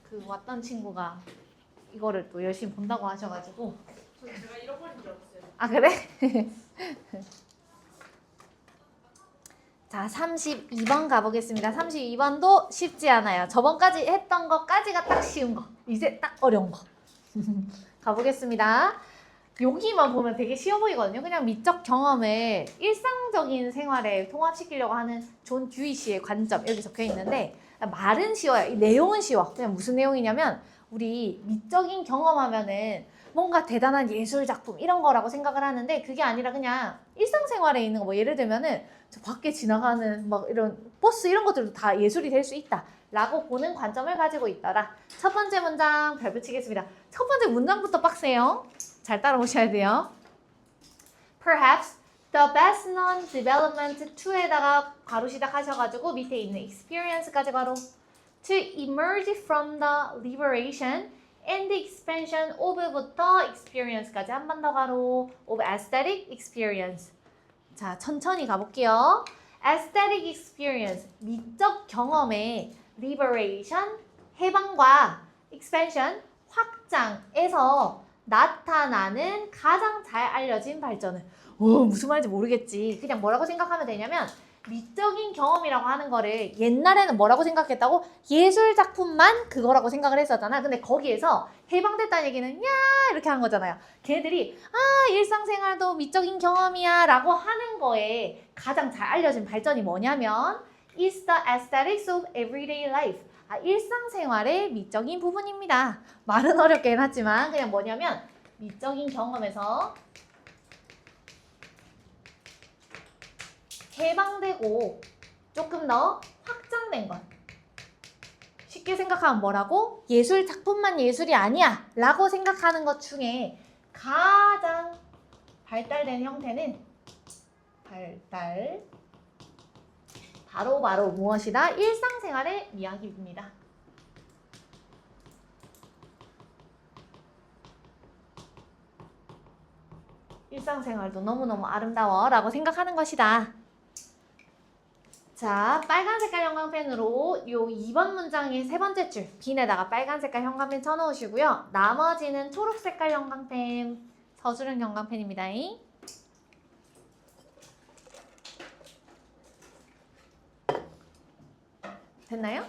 그 왔던 친구가 이거를 또 열심히 본다고 하셔가지고. 제가 잃어버린 줄 알았어요. 아, 그래? 자, 32번 가보겠습니다. 32번도 쉽지 않아요. 저번까지 했던 것까지가 딱 쉬운 거. 이제 딱 어려운 거. 가보겠습니다. 여기만 보면 되게 쉬워 보이거든요. 그냥 미적 경험을 일상적인 생활에 통합시키려고 하는 존 듀이 씨의 관점 여기 적혀 있는데 말은 쉬워요. 이 내용은 쉬워. 그냥 무슨 내용이냐면 우리 미적인 경험하면은 뭔가 대단한 예술 작품 이런 거라고 생각을 하는데 그게 아니라 그냥 일상생활에 있는 거 뭐 예를 들면은 저 밖에 지나가는 막 이런 버스 이런 것들도 다 예술이 될 수 있다 라고 보는 관점을 가지고 있더라. 첫 번째 문장 별 붙이겠습니다. 첫 번째 문장부터 빡세요. 잘 따라오셔야 돼요. Perhaps the best known development to에다가 괄호 시작하셔가지고 밑에 있는 experience까지 괄호 to emerge from the liberation and the expansion of부터 experience까지 한 번 더 괄호 of aesthetic experience. 자, 천천히 가볼게요. aesthetic experience, 미적 경험의 liberation, 해방과 expansion, 확장에서 나타나는 가장 잘 알려진 발전은 무슨 말인지 모르겠지. 그냥 뭐라고 생각하면 되냐면 미적인 경험이라고 하는 거를 옛날에는 뭐라고 생각했다고? 예술 작품만 그거라고 생각을 했었잖아. 근데 거기에서 해방됐다는 얘기는 야 이렇게 하는 거잖아요. 걔네들이 일상생활도 미적인 경험이야 라고 하는 거에 가장 잘 알려진 발전이 뭐냐면 It's the aesthetics of everyday life. 일상생활의 미적인 부분입니다. 말은 어렵게 해놨지만 그냥 뭐냐면 미적인 경험에서 해방되고 조금 더 확장된 것. 쉽게 생각하면 뭐라고? 예술 작품만 예술이 아니야 라고 생각하는 것 중에 가장 발달된 형태는 바로 무엇이다? 일상생활의 이야기입니다. 일상생활도 너무너무 아름다워 라고 생각하는 것이다. 자, 빨간 색깔 형광펜으로 요 2번 문장의 세 번째 줄 빈에다가 빨간 색깔 형광펜 쳐놓으시고요. 나머지는 초록 색깔 형광펜, 서술형 형광펜입니다. 됐나요?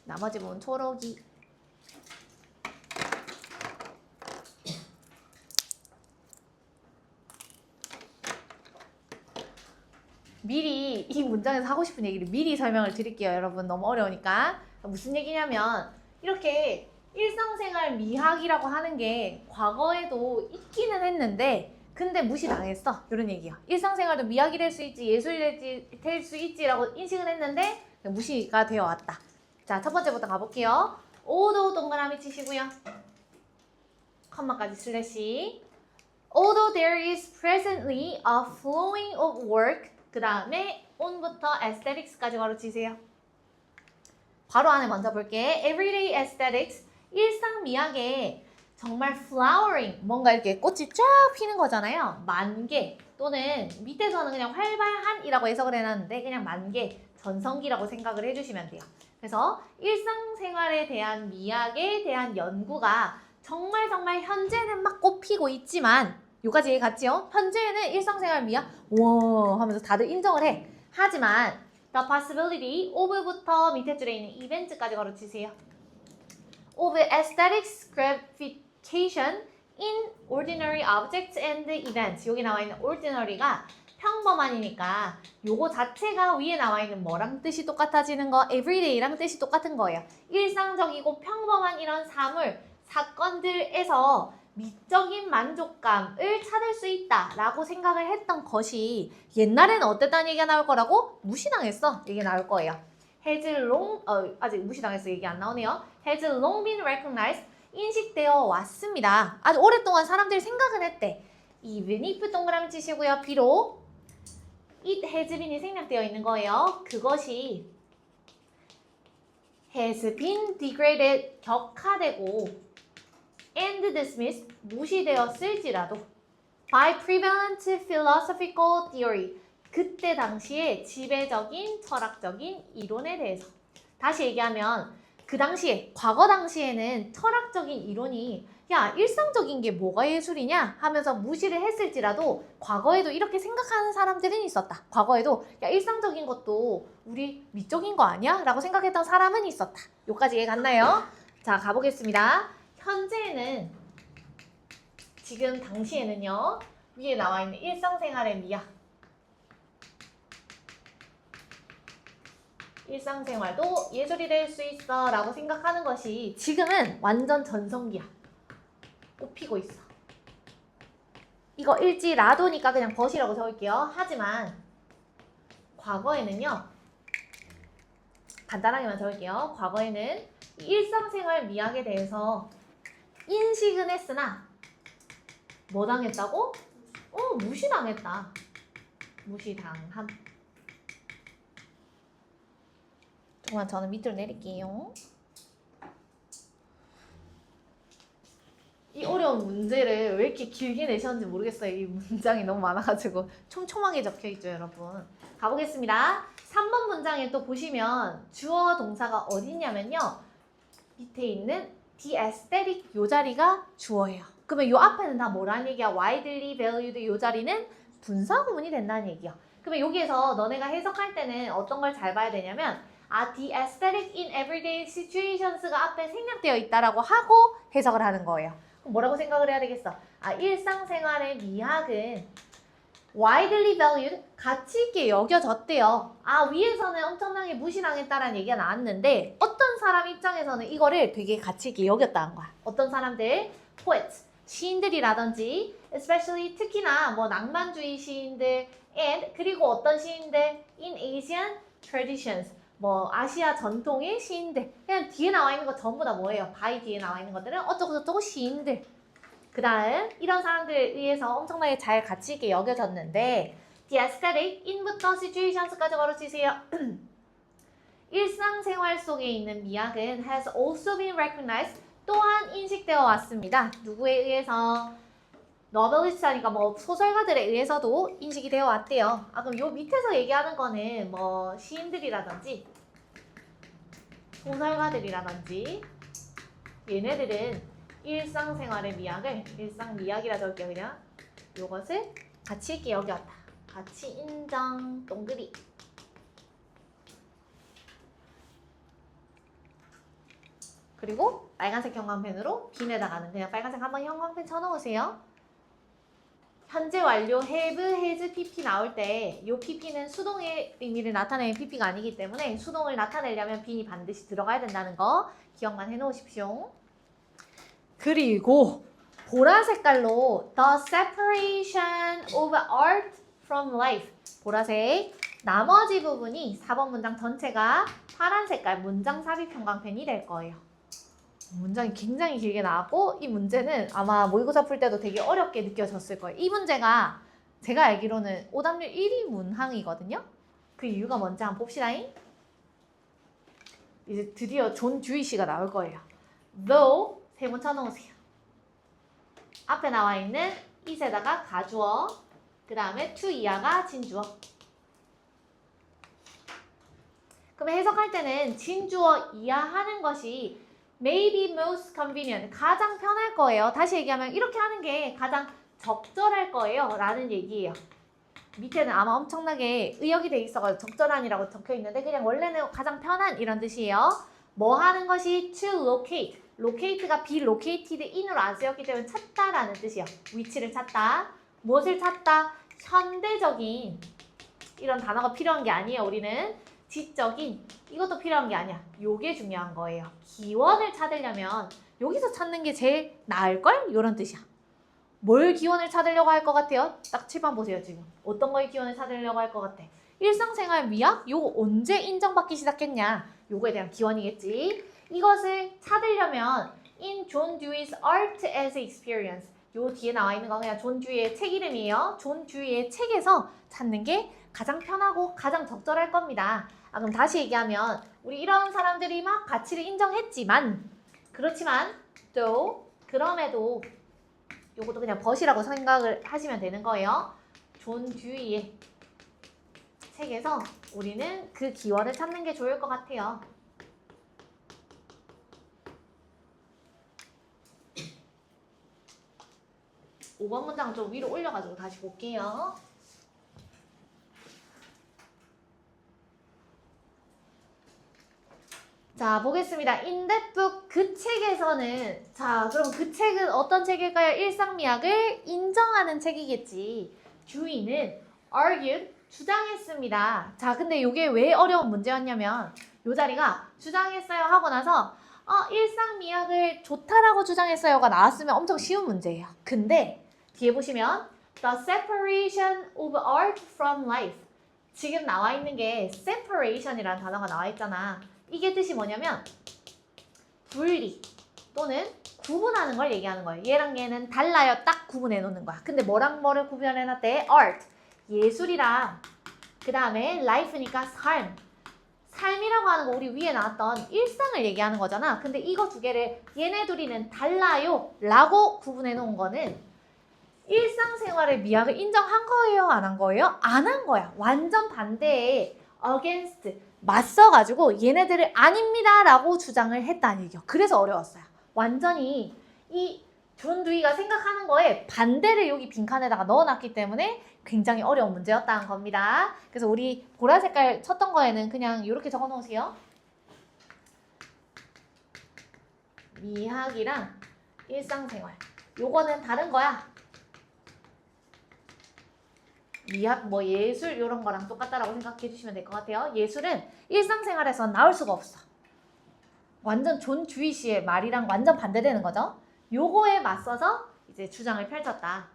나머지 부분 초록이. 미리 이 문장에서 하고 싶은 얘기를 미리 설명을 드릴게요. 여러분 너무 어려우니까. 무슨 얘기냐면 이렇게 일상생활 미학이라고 하는 게 과거에도 있기는 했는데 근데 무시당했어. 이런 얘기야. 일상생활도 미학이 될 수 있지 예술이 될 수 있지라고 인식을 했는데 무시가 되어 왔다. 자, 첫 번째부터 가볼게요. 오도 동그라미 치시고요. 컴마까지 슬래시. Although there is presently a flowing of work 그 다음에 on부터 aesthetics까지 바로 치세요. 바로 안에 먼저 볼게. Everyday aesthetics, 일상 미학에 정말 flowering, 뭔가 이렇게 꽃이 쫙 피는 거잖아요. 만개 또는 밑에서는 그냥 활발한이라고 해석을 해놨는데 그냥 만개, 전성기라고 생각을 해주시면 돼요. 그래서 일상생활에 대한 미학에 대한 연구가 정말 현재는 막 꽃피고 있지만 요까지 얘기 같지요? 현재는 일상생활 미학 와 하면서 다들 인정을 해. 하지만 the possibility of부터 밑에 줄에 있는 event까지 걸어치세요. of aesthetics gratification in ordinary objects and events. 여기 나와 있는 ordinary가 평범한이니까 요거 자체가 위에 나와 있는 뭐랑 뜻이 똑같아지는 거? everyday랑 뜻이 똑같은 거예요. 일상적이고 평범한 이런 사물, 사건들에서 미적인 만족감을 찾을 수 있다라고 생각을 했던 것이 옛날에는 어땠다는 얘기가 나올 거라고? 무시당했어. 얘기 나올 거예요. has long, 아직 무시당했어. 얘기 안 나오네요. has long been recognized, 인식되어 왔습니다. 아주 오랫동안 사람들이 생각을 했대. even if 동그라미 치시고요. 비록 it has been이 생략되어 있는 거예요. 그것이 has been degraded, 격하되고 and dismissed, 무시되었을지라도 by prevalent philosophical theory, 그때 당시에 지배적인 철학적인 이론에 대해서. 다시 얘기하면 그 당시에, 과거 당시에는 철학적인 이론이 야, 일상적인 게 뭐가 예술이냐 하면서 무시를 했을지라도 과거에도 이렇게 생각하는 사람들은 있었다. 과거에도 야, 일상적인 것도 우리 미적인 거 아니야? 라고 생각했던 사람은 있었다. 여기까지 이해 갔나요? 자, 가보겠습니다. 현재는, 지금 당시에는요, 위에 나와 있는 일상생활의 미학, 일상생활도 예술이 될 수 있어 라고 생각하는 것이 지금은 완전 전성기야. 꼽히고 있어. 이거 일지 라도니까 그냥 벗이라고 적을게요. 하지만 과거에는요, 간단하게만 적을게요. 과거에는 일상생활 미학에 대해서 인식은 했으나 뭐 당했다고? 무시당했다. 무시당함. 조금만 저는 밑으로 내릴게요. 이 어려운 문제를 왜 이렇게 길게 내셨는지 모르겠어요. 이 문장이 너무 많아가지고 촘촘하게 적혀있죠, 여러분. 가보겠습니다. 3번 문장에 또 보시면 주어 동사가 어딨냐면요, 밑에 있는 the aesthetic 요 자리가 주어예요. 그러면 요 앞에는 다 뭐라는 얘기야? widely valued 요 자리는 분사구문이 된다는 얘기야. 그러면 여기에서 너네가 해석할 때는 어떤 걸 잘 봐야 되냐면 the aesthetic in everyday situations가 앞에 생략되어 있다라고 하고 해석을 하는 거예요. 그럼 뭐라고 생각을 해야 되겠어? 일상생활의 미학은 widely valued, 가치 있게 여겨졌대요. 위에서는 엄청나게 무시당했다라는 얘기가 나왔는데 어떤 사람 입장에서는 이거를 되게 가치 있게 여겼다는 거야. 어떤 사람들? poets, 시인들이라든지 especially 특히나 뭐 낭만주의 시인들 and 그리고 어떤 시인들 in Asian traditions, 뭐 아시아 전통의 시인들. 그냥 뒤에 나와 있는 거 전부 다 뭐예요? 바이 뒤에 나와 있는 것들은 어쩌고저쩌고 시인들. 그 다음 이런 사람들에 의해서 엄청나게 잘 가치 있게 여겨졌는데 the aesthetic in부터 situations까지 걸어주세요. 일상생활 속에 있는 미학은 has also been recognized, 또한 인식되어 왔습니다. 누구에 의해서? 노벨리스트니까 뭐 소설가들에 의해서도 인식이 되어 왔대요. 그럼 요 밑에서 얘기하는 거는 뭐 시인들이라든지 소설가들이라든지 얘네들은 일상생활의 미학을, 일상미학이라 적을게요. 그냥 요것을 가치 있게 여겼다. 가치 인정 동그리. 그리고 빨간색 형광펜으로 빈에다가는 그냥 빨간색 한번 형광펜 쳐넣으세요. 현재 완료 have, has, pp 나올 때 이 pp는 수동의 의미를 나타내는 pp가 아니기 때문에 수동을 나타내려면 빈이 반드시 들어가야 된다는 거 기억만 해놓으십시오. 그리고 보라 색깔로 the separation of art from life, 보라색, 나머지 부분이 4번 문장 전체가 파란 색깔 문장 삽입 형광펜이 될 거예요. 문장이 굉장히 길게 나왔고 이 문제는 아마 모의고사 풀 때도 되게 어렵게 느껴졌을 거예요. 이 문제가 제가 알기로는 오답률 1위 문항이거든요. 그 이유가 뭔지 한번 봅시다잉. 이제 드디어 존 듀이 씨가 나올 거예요. though 세 번 쳐놓으세요. 앞에 나와 있는 it에다가 가주어, 그 다음에 to 이하가 진주어. 그러면 해석할 때는 진주어 이하하는 것이 may be most convenient, 가장 편할 거예요. 다시 얘기하면 이렇게 하는 게 가장 적절할 거예요 라는 얘기예요. 밑에는 아마 엄청나게 의역이 돼 있어가지고 적절한이라고 적혀 있는데 그냥 원래는 가장 편한 이런 뜻이에요. 뭐 하는 것이 to locate, locate가 be located in으로 안 쓰였기 때문에 찾다라는 뜻이에요. 위치를 찾다. 무엇을 찾다? 현대적인 이런 단어가 필요한 게 아니에요. 우리는 지적인 이것도 필요한 게 아니야. 요게 중요한 거예요. 기원을 찾으려면 여기서 찾는 게 제일 나을걸? 이런 뜻이야. 뭘 기원을 찾으려고 할 것 같아요? 딱 칠판 보세요 지금. 어떤 거에 기원을 찾으려고 할 것 같아? 일상생활 미학? 요거 언제 인정받기 시작했냐? 요거에 대한 기원이겠지. 이것을 찾으려면 in John Dewey's Art as Experience, 요 뒤에 나와 있는 건 그냥 존 듀이의 책 이름이에요. 존 듀이의 책에서 찾는 게 가장 편하고 가장 적절할 겁니다. 그럼 다시 얘기하면 우리 이런 사람들이 막 가치를 인정했지만 그렇지만 또 그럼에도 요것도 그냥 벗이라고 생각을 하시면 되는 거예요. 존 듀이의 책에서 우리는 그 기원을 찾는 게 좋을 것 같아요. (5번) 문장 좀 위로 올려가지고 다시 볼게요. 자, 보겠습니다. In that book, 그 책에서는, 자, 그럼 그 책은 어떤 책일까요? 일상미학을 인정하는 책이겠지. 듀이는 argued, 주장했습니다. 자, 근데 이게 왜 어려운 문제였냐면 요 자리가 주장했어요 하고 나서 일상미학을 좋다라고 주장했어요가 나왔으면 엄청 쉬운 문제예요. 근데 뒤에 보시면 The separation of art from life, 지금 나와 있는 게 separation이라는 단어가 나와 있잖아. 이게 뜻이 뭐냐면 분리 또는 구분하는 걸 얘기하는 거예요. 얘랑 얘는 달라요. 딱 구분해 놓는 거야. 근데 뭐랑 뭐를 구분해 놨대? art, 예술이랑 그 다음에 life니까 삶. 삶이라고 하는 거 우리 위에 나왔던 일상을 얘기하는 거잖아. 근데 이거 두 개를 얘네 둘이는 달라요 라고 구분해 놓은 거는 일상생활의 미학을 인정한 거예요? 안 한 거예요? 안 한 거야. 완전 반대의 against, 맞서가지고 얘네들을 아닙니다 라고 주장을 했다는 얘기요. 그래서 어려웠어요. 완전히 이 존 듀이가 생각하는 거에 반대를 여기 빈칸에다가 넣어놨기 때문에 굉장히 어려운 문제였다는 겁니다. 그래서 우리 보라 색깔 쳤던 거에는 그냥 이렇게 적어 놓으세요. 미학이랑 일상생활, 요거는 다른 거야. 미학, 뭐 예술 이런 거랑 똑같다라고 생각해 주시면 될 것 같아요. 예술은 일상생활에서 나올 수가 없어. 완전 존 듀이 씨의 말이랑 완전 반대되는 거죠. 요거에 맞서서 이제 주장을 펼쳤다.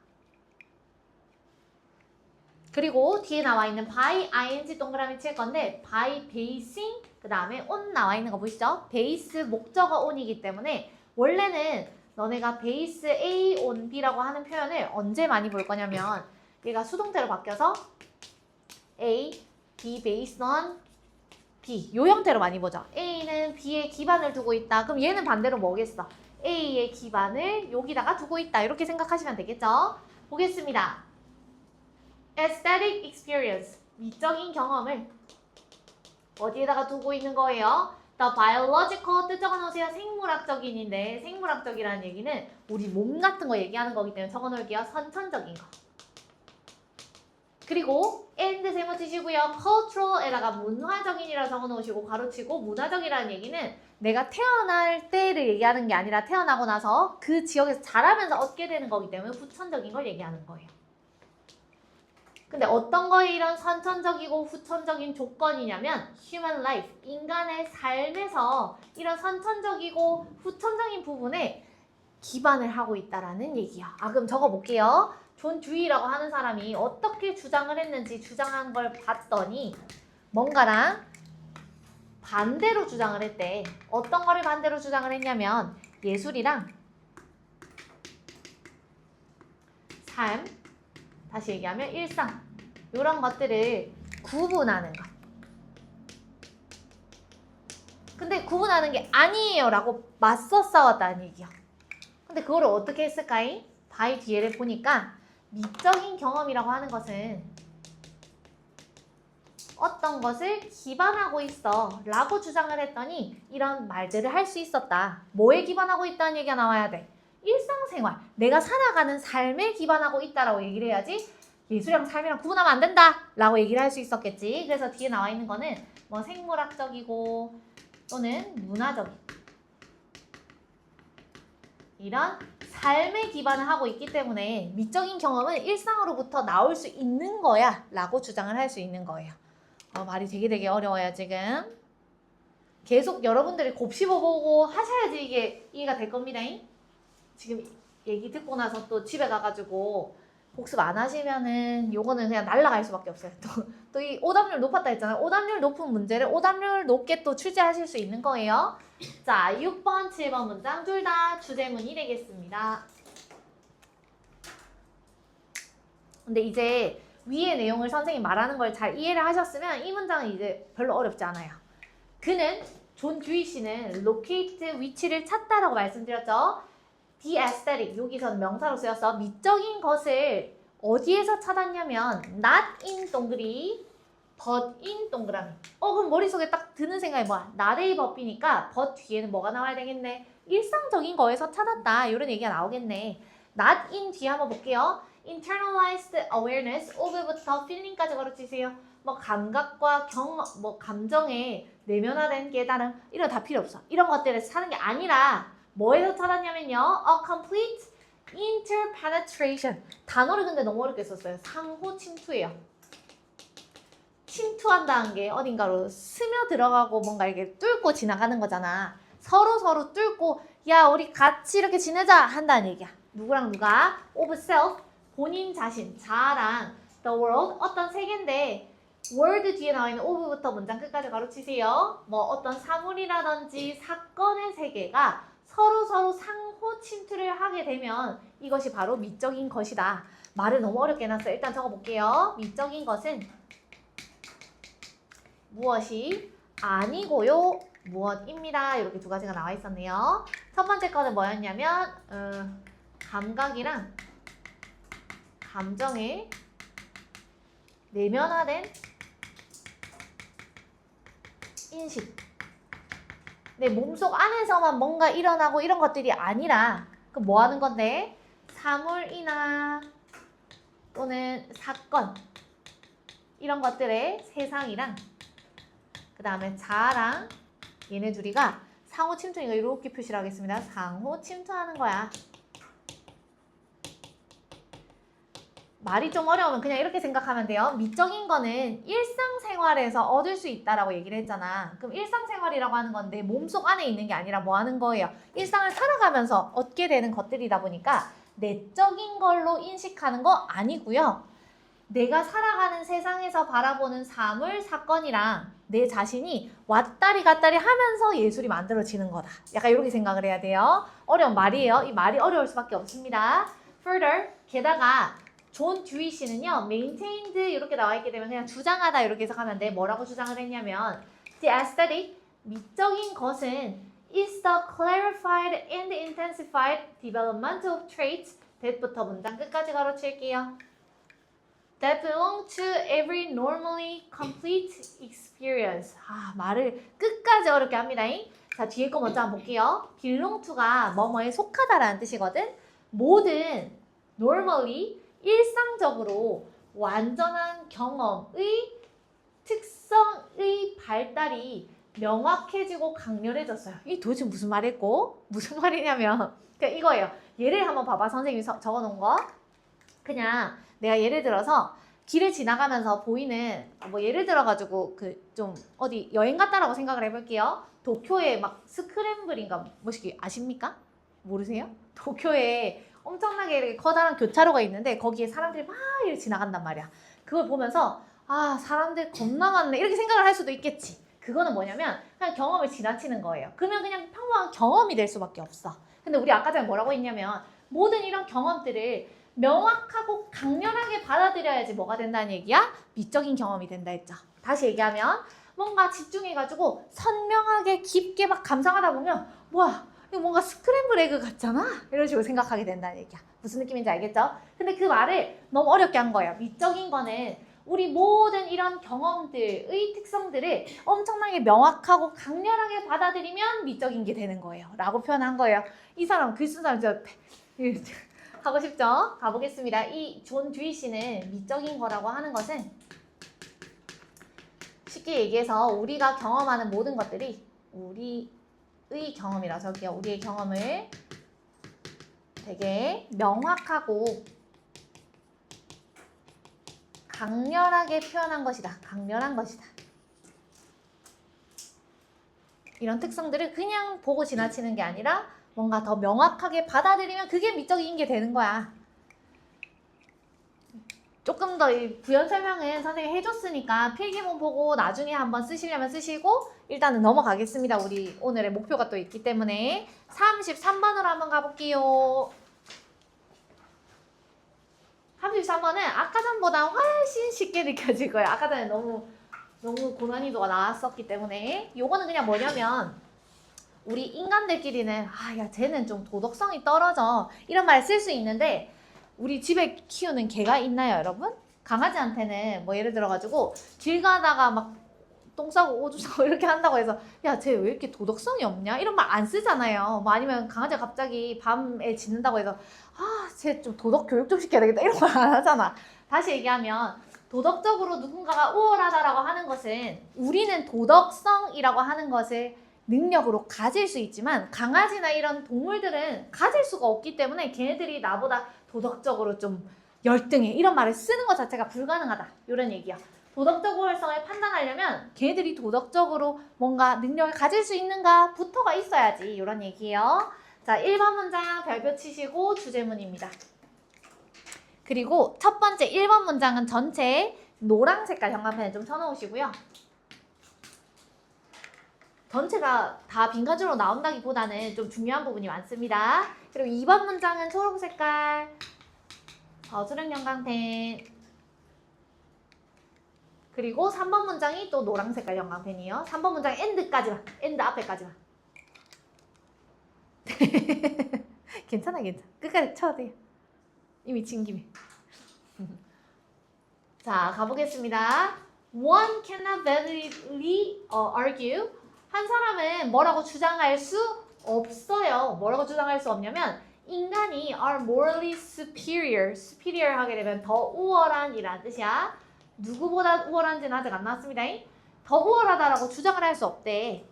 그리고 뒤에 나와 있는 by ing 동그라미 칠 건데 by basing 그 다음에 on 나와 있는 거 보이시죠? 베이스 목적어 on이기 때문에 원래는 너네가 base A on B라고 하는 표현을 언제 많이 볼 거냐면 얘가 수동태로 바뀌어서 A, B based on B 요 형태로 많이 보죠. A는 B에 기반을 두고 있다. 그럼 얘는 반대로 뭐겠어? A의 기반을 여기다가 두고 있다. 이렇게 생각하시면 되겠죠? 보겠습니다. Aesthetic experience, 미적인 경험을 어디에다가 두고 있는 거예요? The biological, 뜻 적어 놓으세요. 생물학적인인데 생물학적이라는 얘기는 우리 몸 같은 거 얘기하는 거기 때문에 적어 놓을게요. 선천적인 거. 그리고 and 세모 치시고요. cultural에다가 문화적인이라고 적어 놓으시고 가로치고 문화적이라는 얘기는 내가 태어날 때를 얘기하는 게 아니라 태어나고 나서 그 지역에서 자라면서 얻게 되는 거기 때문에 후천적인 걸 얘기하는 거예요. 근데 어떤 거에 이런 선천적이고 후천적인 조건이냐면 human life, 인간의 삶에서 이런 선천적이고 후천적인 부분에 기반을 하고 있다라는 얘기야. 그럼 적어볼게요. 존 듀이라고 하는 사람이 어떻게 주장을 했는지 주장한 걸 봤더니 뭔가랑 반대로 주장을 했대. 어떤 거를 반대로 주장을 했냐면 예술이랑 삶, 다시 얘기하면 일상, 이런 것들을 구분하는 것. 근데 구분하는 게 아니에요 라고 맞서 싸웠다는 얘기야. 근데 그거를 어떻게 했을까잉? 바이 뒤에를 보니까 미적인 경험이라고 하는 것은 어떤 것을 기반하고 있어 라고 주장을 했더니 이런 말들을 할 수 있었다. 뭐에 기반하고 있다는 얘기가 나와야 돼? 일상생활, 내가 살아가는 삶에 기반하고 있다라고 얘기를 해야지 예술이랑 삶이랑 구분하면 안 된다 라고 얘기를 할 수 있었겠지. 그래서 뒤에 나와 있는 거는 뭐 생물학적이고 또는 문화적인 이런 삶에 기반을 하고 있기 때문에 미적인 경험은 일상으로부터 나올 수 있는 거야 라고 주장을 할 수 있는 거예요. 말이 되게 어려워요 지금. 계속 여러분들이 곱씹어보고 하셔야지 이게 이해가 될 겁니다. 지금 얘기 듣고 나서 또 집에 가가지고 복습 안 하시면은 요거는 그냥 날라갈 수밖에 없어요. 또 이 오답률 높았다 했잖아요. 오답률 높은 문제를 오답률 높게 또 출제하실 수 있는 거예요. 자, 6번, 7번 문장 둘 다 주제문이 되겠습니다. 근데 이제 위의 내용을 선생님이 말하는 걸 잘 이해를 하셨으면 이 문장은 이제 별로 어렵지 않아요. 그는 존 듀이 씨는 locate 위치를 찾다라고 말씀드렸죠. The aesthetic, 여기서는 명사로 쓰여서 미적인 것을 어디에서 찾았냐면 not in 동그리 but in 동그라미. 그럼 머릿속에 딱 드는 생각이 뭐야? not a but이니까 but 뒤에는 뭐가 나와야 되겠네? 일상적인 거에서 찾았다. 이런 얘기가 나오겠네. not in 뒤에 한번 볼게요. internalized awareness of부터 feeling까지 걸어주세요. 뭐 감각과 경험, 뭐 감정에 내면화된 깨달음 이런 거 다 필요 없어. 이런 것들에서 찾는 게 아니라 뭐에서 찾았냐면요. a complete interpenetration. 단어를 근데 너무 어렵게 썼어요. 상호 침투예요. 침투한다는 게 어딘가로 스며 들어가고 뭔가 이렇게 뚫고 지나가는 거잖아. 서로 뚫고 야 우리 같이 이렇게 지내자 한다는 얘기야. 누구랑 누가? of self 본인 자신 자아랑 the world 어떤 세계인데 word 뒤에 나와 있는 of부터 문장 끝까지 가로치세요. 뭐 어떤 사물이라든지 사건의 세계가 서로 상호 침투를 하게 되면 이것이 바로 미적인 것이다. 말을 너무 어렵게 해놨어요. 일단 적어볼게요. 미적인 것은 무엇이 아니고요. 무엇입니다. 이렇게 두 가지가 나와 있었네요. 첫 번째 거는 뭐였냐면 감각이랑 감정에 내면화된 인식. 내 몸속 안에서만 뭔가 일어나고 이런 것들이 아니라 그럼 뭐 하는 건데? 사물이나 또는 사건 이런 것들의 세상이랑 그 다음에 자아랑 얘네 둘이가 상호 침투니까 이렇게 표시를 하겠습니다. 상호 침투하는 거야. 말이 좀 어려우면 그냥 이렇게 생각하면 돼요. 미적인 거는 일상생활에서 얻을 수 있다라고 얘기를 했잖아. 그럼 일상생활이라고 하는 건 내 몸속 안에 있는 게 아니라 뭐 하는 거예요? 일상을 살아가면서 얻게 되는 것들이다 보니까 내적인 걸로 인식하는 거 아니고요. 내가 살아가는 세상에서 바라보는 사물, 사건이랑 내 자신이 왔다리 갔다리 하면서 예술이 만들어지는 거다. 약간 이렇게 생각을 해야 돼요. 어려운 말이에요. 이 말이 어려울 수밖에 없습니다. Further, 게다가 존 듀이 씨는요, maintained 이렇게 나와 있게 되면 그냥 주장하다 이렇게 해석하면 돼. 뭐라고 주장을 했냐면 The aesthetic, 미적인 것은 is the clarified and intensified development of traits that부터 문장 끝까지 가로칠게요. That belong to every normally complete experience. 말을 끝까지 어렵게 합니다. 자, 뒤에 거 먼저 한번 볼게요. belong to가 뭐뭐에 속하다라는 뜻이거든. 모든 normally 일상적으로 완전한 경험의 특성의 발달이 명확해지고 강렬해졌어요. 이게 도대체 무슨 말일고? 무슨 말이냐면 그러니까 이거예요. 예를 한번 봐봐. 선생님이 적어놓은 거. 그냥 내가 예를 들어서 길을 지나가면서 보이는 뭐 예를 들어가지고 그 좀 어디 여행 갔다라고 생각을 해볼게요. 도쿄에 막 스크램블인가 뭐시 아십니까? 모르세요? 도쿄에 엄청나게 이렇게 커다란 교차로가 있는데 거기에 사람들이 막 이렇게 지나간단 말이야. 그걸 보면서 사람들 겁나 많네 이렇게 생각을 할 수도 있겠지. 그거는 뭐냐면 그냥 경험을 지나치는 거예요. 그러면 그냥 평범한 경험이 될 수밖에 없어. 근데 우리 아까 전에 뭐라고 했냐면 모든 이런 경험들을 명확하고 강렬하게 받아들여야지 뭐가 된다는 얘기야? 미적인 경험이 된다 했죠. 다시 얘기하면 뭔가 집중해가지고 선명하게 깊게 막 감상하다 보면 뭐야 이거 뭔가 스크램블 에그 같잖아? 이런 식으로 생각하게 된다는 얘기야. 무슨 느낌인지 알겠죠? 근데 그 말을 너무 어렵게 한 거예요. 미적인 거는 우리 모든 이런 경험들의 특성들을 엄청나게 명확하고 강렬하게 받아들이면 미적인 게 되는 거예요. 라고 표현한 거예요. 이 사람 글 쓴 사람 진짜 하고 싶죠? 가보겠습니다. 이 존 듀이 씨는 미적인 거라고 하는 것은 쉽게 얘기해서 우리가 경험하는 모든 것들이 우리의 경험이라 저기요. 우리의 경험을 되게 명확하고 강렬하게 표현한 것이다. 강렬한 것이다. 이런 특성들을 그냥 보고 지나치는 게 아니라 뭔가 더 명확하게 받아들이면 그게 미적인 게 되는 거야. 조금 더 부연 설명은 선생님이 해줬으니까 필기문 보고 나중에 한번 쓰시려면 쓰시고 일단은 넘어가겠습니다. 우리 오늘의 목표가 또 있기 때문에 33번으로 한번 가볼게요. 33번은 아까 전보다 훨씬 쉽게 느껴질 거예요. 아까 전에 너무 고난이도가 나왔었기 때문에 요거는 그냥 뭐냐면 우리 인간들끼리는 야 쟤는 좀 도덕성이 떨어져 이런 말 쓸 수 있는데 우리 집에 키우는 개가 있나요 여러분? 강아지한테는 뭐 예를 들어가지고 길 가다가 막 똥 싸고 오줌 싸고 이렇게 한다고 해서 야, 쟤 왜 이렇게 도덕성이 없냐? 이런 말 안 쓰잖아요. 뭐 아니면 강아지가 갑자기 밤에 짖는다고 해서 아, 쟤 좀 도덕 교육 좀 시켜야 되겠다 이런 말 안 하잖아. 다시 얘기하면 도덕적으로 누군가가 우월하다라고 하는 것은 우리는 도덕성이라고 하는 것을 능력으로 가질 수 있지만 강아지나 이런 동물들은 가질 수가 없기 때문에 걔네들이 나보다 도덕적으로 좀 열등해 이런 말을 쓰는 것 자체가 불가능하다 이런 얘기야. 도덕적 우월성을 판단하려면 걔네들이 도덕적으로 뭔가 능력을 가질 수 있는가부터가 있어야지 이런 얘기예요. 자, 1번 문장 별표 치시고 주제문입니다. 그리고 첫 번째 1번 문장은 전체 노랑 색깔 형광펜에 좀 쳐놓으시고요. 전체가 다 빈칸으로 나온다기보다는 좀 중요한 부분이 많습니다. 그리고 2번 문장은 초록 색깔 저수령 형광펜, 그리고 3번 문장이 또 노랑 색깔 형광펜이에요. 3번 문장 엔드까지만, 엔드 앞에까지만. 괜찮아. 끝까지 쳐도 돼요. 이미 친 김에. 자, 가보겠습니다. One cannot validly argue. 한 사람은 뭐라고 주장할 수 없어요. 뭐라고 주장할 수 없냐면 인간이 are morally superior. superior 하게 되면 더 우월한 이라는 뜻이야. 누구보다 우월한지는 아직 안 나왔습니다. 더 우월하다라고 주장을 할 수 없대.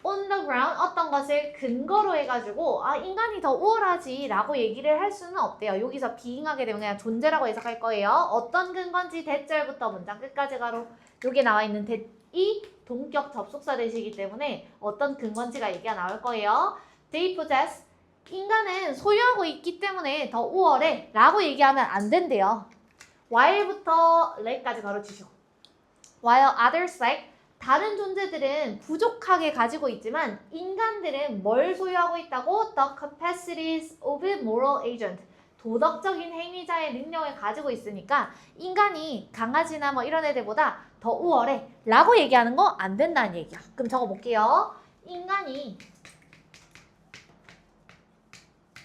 On the ground 어떤 것을 근거로 해가지고 아, 인간이 더 우월하지 라고 얘기를 할 수는 없대요. 여기서 being하게 되면 그냥 존재라고 해석할 거예요. 어떤 근거인지 대절부터 문장 끝까지 가로 여기 나와 있는 이 동격 접속사 대시이기 때문에 어떤 근거인지가 얘기가 나올 거예요. They possess 인간은 소유하고 있기 때문에 더 우월해 라고 얘기하면 안 된대요. while부터 lake까지 가로치시고 while others lack 다른 존재들은 부족하게 가지고 있지만 인간들은 뭘 소유하고 있다고? The capacities of moral agent. 도덕적인 행위자의 능력을 가지고 있으니까 인간이 강아지나 뭐 이런 애들보다 더 우월해 라고 얘기하는 거 안 된다는 얘기야. 그럼 적어볼게요. 인간이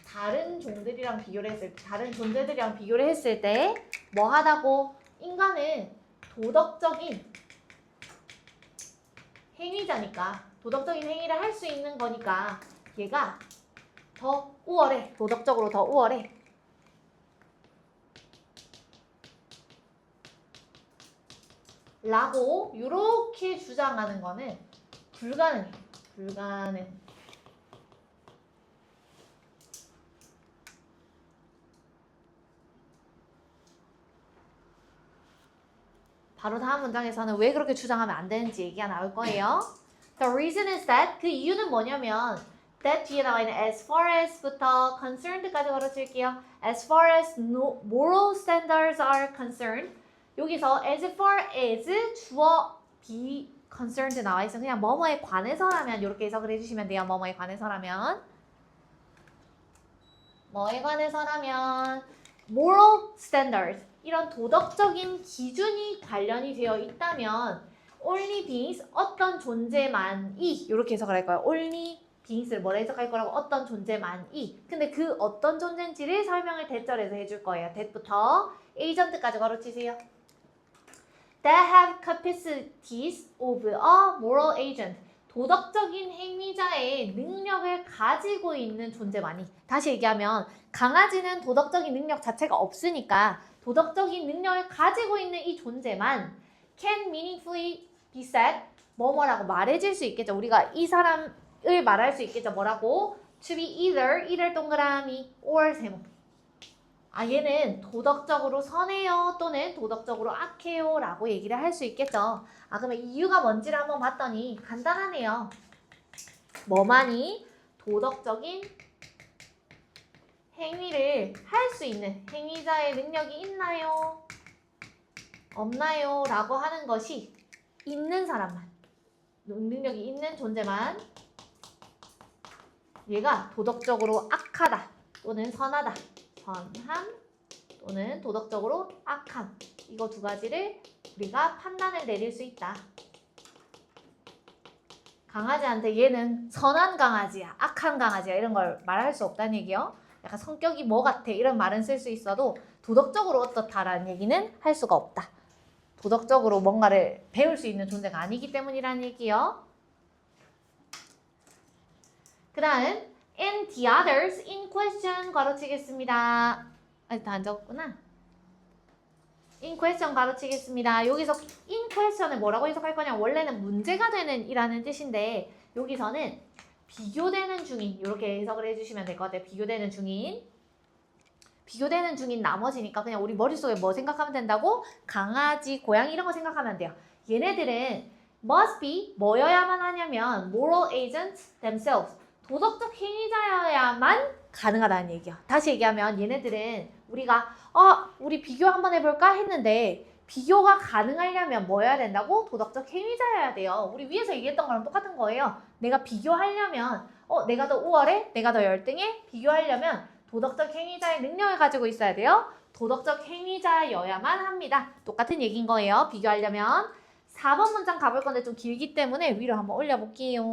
다른 종들이랑 비교를 했을 때, 다른 존재들이랑 비교를 했을 때 뭐 하다고? 인간은 도덕적인 행위자니까 도덕적인 행위를 할 수 있는 거니까 얘가 더 우월해. 도덕적으로 더 우월해. 라고 이렇게 주장하는 거는 불가능해. 불가능. 바로 다음 문장에서는 왜 그렇게 주장하면 안 되는지 얘기가 나올 거예요. The reason is that 그 이유는 뭐냐면 that 뒤에 나와 있는 as far as부터 concerned까지 걸어칠게요. As far as moral standards are concerned 여기서 as far as 주어 be concerned 나와 있어. 그냥 뭐뭐에 관해서라면 이렇게 해석을 해주시면 돼요. 뭐뭐에 관해서라면 뭐에 관해서라면 moral standards 이런 도덕적인 기준이 관련이 되어 있다면 only beings 어떤 존재만이 이렇게 해석을 할 거예요. only beings를 뭐라 해석할 거라고 어떤 존재만이. 근데 그 어떤 존재인지를 설명을 대절해서 해줄 거예요. that부터 agent까지 걸어치세요. That have capacities of a moral agent. 도덕적인 행위자의 능력을 가지고 있는 존재만이. 다시 얘기하면 강아지는 도덕적인 능력 자체가 없으니까 도덕적인 능력을 가지고 있는 이 존재만 can meaningfully be said 뭐뭐라고 말해질 수 있겠죠. 우리가 이 사람을 말할 수 있겠죠. 뭐라고? To be either 동그라미 or 세모. 아, 얘는 도덕적으로 선해요 또는 도덕적으로 악해요 라고 얘기를 할 수 있겠죠. 아, 그러면 이유가 뭔지를 한번 봤더니 간단하네요. 뭐만이 도덕적인 행위를 할 수 있는 행위자의 능력이 있나요? 없나요? 라고 하는 것이 있는 사람만, 능력이 있는 존재만 얘가 도덕적으로 악하다 또는 선하다, 선함 또는 도덕적으로 악함 이거 두 가지를 우리가 판단을 내릴 수 있다. 강아지한테 얘는 선한 강아지야, 악한 강아지야 이런 걸 말할 수 없다는 얘기요. 약간 성격이 뭐 같아 이런 말은 쓸 수 있어도 도덕적으로 어떻다라는 얘기는 할 수가 없다. 도덕적으로 뭔가를 배울 수 있는 존재가 아니기 때문이라는 얘기요. 그 다음 and the others in question 가로치겠습니다. 아직 다 안 적었구나. in question 가로치겠습니다. 여기서 in question을 뭐라고 해석할 거냐? 원래는 문제가 되는 이라는 뜻인데 여기서는 비교되는 중인 이렇게 해석을 해주시면 될 것 같아요. 비교되는 중인. 비교되는 중인 나머지니까 그냥 우리 머릿속에 뭐 생각하면 된다고? 강아지, 고양이 이런 거 생각하면 돼요. 얘네들은 must be 뭐여야만 하냐면 moral agents themselves. 도덕적 행위자여야만 가능하다는 얘기야. 다시 얘기하면 얘네들은 우리가 우리 비교 한번 해볼까 했는데 비교가 가능하려면 뭐여야 된다고? 도덕적 행위자여야 돼요. 우리 위에서 얘기했던 거랑 똑같은 거예요. 내가 비교하려면 내가 더 우월해? 내가 더 열등해? 비교하려면 도덕적 행위자의 능력을 가지고 있어야 돼요. 도덕적 행위자여야만 합니다. 똑같은 얘기인 거예요. 비교하려면. 4번 문장 가볼 건데 좀 길기 때문에 위로 한번 올려볼게요.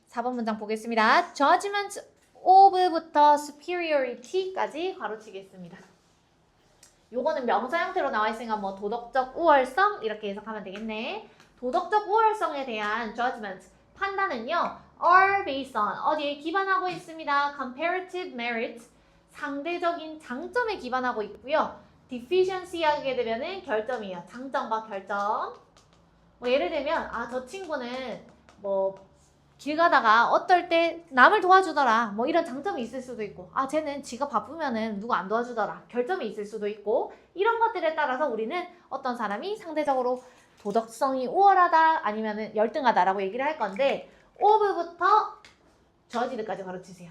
4번 문장 보겠습니다. Judgment of부터 superiority까지 가로치겠습니다. 요거는 명사 형태로 나와 있으니까 뭐 도덕적 우월성 이렇게 해석하면 되겠네. 도덕적 우월성에 대한 judgment, 판단은요. are based on 어디에 기반하고 있습니다. comparative merit, 상대적인 장점에 기반하고 있고요. deficiency 하게 되면은 결점이에요. 장점과 결점. 뭐 예를 들면 저 친구는 뭐 길 가다가 어떨 때 남을 도와주더라. 뭐 이런 장점이 있을 수도 있고 쟤는 지가 바쁘면은 누구 안 도와주더라. 결점이 있을 수도 있고 이런 것들에 따라서 우리는 어떤 사람이 상대적으로 도덕성이 우월하다 아니면은 열등하다라고 얘기를 할 건데 of부터 judge까지 가르치세요.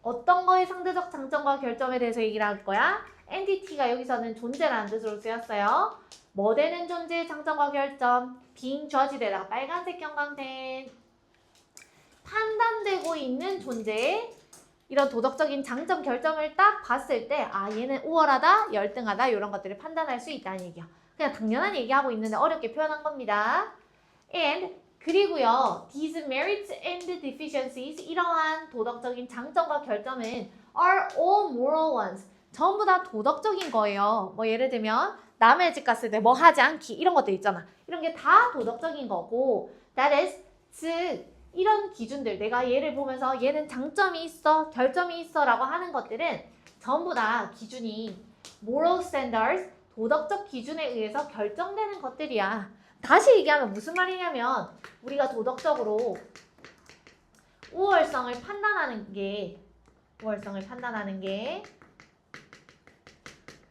어떤 거의 상대적 장점과 결점에 대해서 얘기를 할 거야. entity가 여기서는 존재라는 뜻으로 쓰였어요. 뭐 되는 존재의 장점과 결점, being judged에다가 빨간색 형광펜. 판단되고 있는 존재의 이런 도덕적인 장점, 결점을 딱 봤을 때 얘는 우월하다, 열등하다 이런 것들을 판단할 수 있다는 얘기야. 그냥 당연한 얘기하고 있는데 어렵게 표현한 겁니다. And 그리고요. These merits and deficiencies 이러한 도덕적인 장점과 결점은 are all moral ones. 전부 다 도덕적인 거예요. 뭐 예를 들면 남의 집 갔을 때 뭐 하지 않기 이런 것들 있잖아. 이런 게 다 도덕적인 거고 that is 즉 이런 기준들 내가 얘를 보면서 얘는 장점이 있어 결점이 있어 라고 하는 것들은 전부 다 기준이 moral standards 도덕적 기준에 의해서 결정되는 것들이야. 다시 얘기하면 무슨 말이냐면 우리가 도덕적으로 우월성을 판단하는 게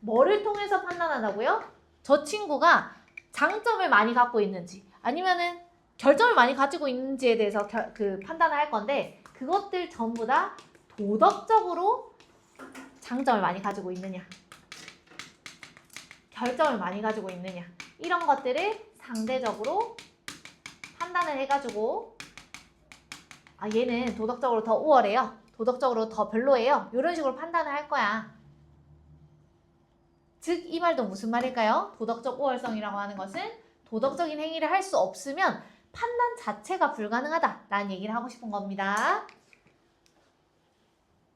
뭐를 통해서 판단한다고요? 저 친구가 장점을 많이 갖고 있는지 아니면은 결점을 많이 가지고 있는지에 대해서 판단을 할 건데 그것들 전부 다 도덕적으로 장점을 많이 가지고 있느냐 결점을 많이 가지고 있느냐 이런 것들을 상대적으로 판단을 해가지고 얘는 도덕적으로 더 우월해요 도덕적으로 더 별로예요 이런 식으로 판단을 할 거야. 즉 이 말도 무슨 말일까요? 도덕적 우월성이라고 하는 것은 도덕적인 행위를 할 수 없으면 판단 자체가 불가능하다라는 얘기를 하고 싶은 겁니다.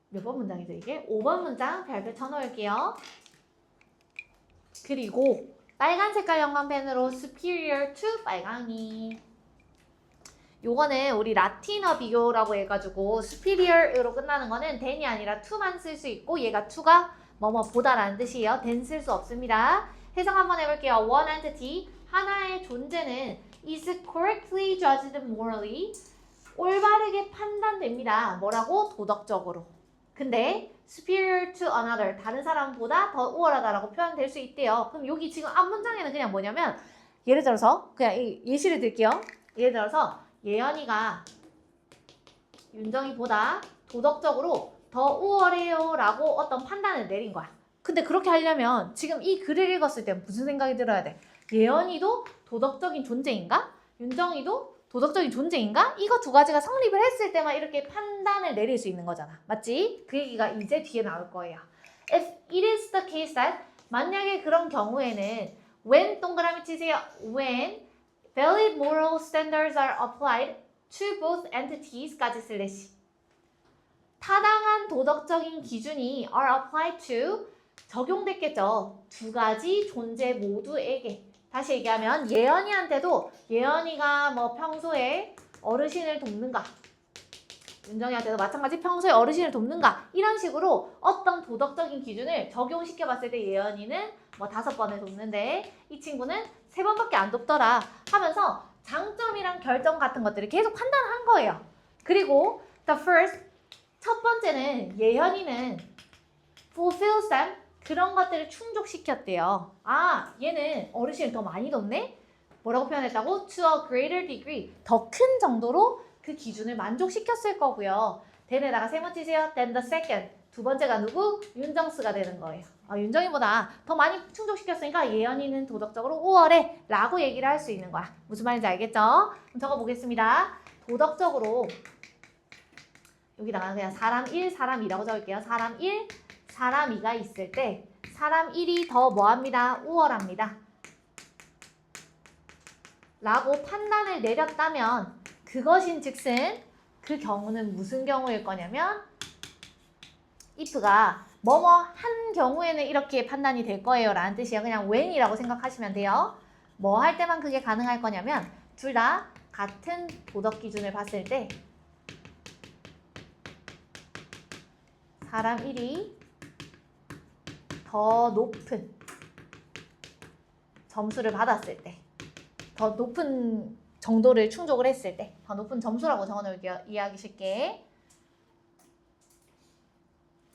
몇 번 문장이죠 이게? 5번 문장 별표 쳐놓을게요. 그리고 빨간 색깔 형광펜으로 superior to 빨강이 요거는 우리 라틴어 비교라고 해가지고 superior으로 끝나는 거는 than이 아니라 to만 쓸 수 있고 얘가 to가 뭐뭐 보다라는 뜻이에요. than 쓸 수 없습니다. 해석 한번 해볼게요. One entity 하나의 존재는 is correctly judged morally 올바르게 판단됩니다. 뭐라고? 도덕적으로. 근데 superior to another 다른 사람보다 더 우월하다라고 표현될 수 있대요. 그럼 여기 지금 앞 문장에는 그냥 뭐냐면 예를 들어서 그냥 예시를 들게요. 예를 들어서 예연이가 윤정이보다 도덕적으로 더 우월해요 라고 어떤 판단을 내린 거야. 근데 그렇게 하려면 지금 이 글을 읽었을 때 무슨 생각이 들어야 돼? 예연이도 도덕적인 존재인가? 윤정이도 도덕적인 존재인가? 이거 두 가지가 성립을 했을 때만 이렇게 판단을 내릴 수 있는 거잖아. 맞지? 그 얘기가 이제 뒤에 나올 거예요. If it is the case that 만약에 그런 경우에는 when 동그라미 치세요. When valid moral standards are applied to both entities까지 슬래시 타당한 도덕적인 기준이 are applied to 적용됐겠죠. 두 가지 존재 모두에게. 다시 얘기하면 예언이한테도 예언이가 뭐 평소에 어르신을 돕는가, 윤정이한테도 마찬가지 평소에 어르신을 돕는가, 이런 식으로 어떤 도덕적인 기준을 적용시켜 봤을 때 예언이는 뭐 5번을 돕는데 이 친구는 3번밖에 안 돕더라 하면서 장점이랑 결점 같은 것들을 계속 판단한 거예요. 그리고 the first, 첫 번째는 예언이는 fulfills them, 그런 것들을 충족시켰대요. 아, 얘는 어르신을 더 많이 돕네? 뭐라고 표현했다고? To a greater degree, 더 큰 정도로 그 기준을 만족시켰을 거고요. then에다가 3번째세요. then the second, 2번째가 누구? 윤정수가 되는 거예요. 윤정이보다 더 많이 충족시켰으니까 예언이는 도덕적으로 우월해 라고 얘기를 할 수 있는 거야. 무슨 말인지 알겠죠? 그럼 적어보겠습니다. 도덕적으로 여기다가 그냥 사람 1, 사람 2라고 적을게요. 사람 1, 사람 2가 있을 때 사람 1이 더 뭐합니다? 우월합니다. 라고 판단을 내렸다면 그것인 즉슨 그 경우는 무슨 경우일 거냐면 if가 뭐뭐 한 경우에는 이렇게 판단이 될 거예요 라는 뜻이에요. 그냥 when이라고 생각하시면 돼요. 뭐 할 때만 그게 가능할 거냐면 둘 다 같은 도덕 기준을 봤을 때 사람 1이 더 높은 점수를 받았을 때, 더 높은 정도를 충족을 했을 때, 더 높은 점수라고 적어놓을게요. 이해하기 쉽게.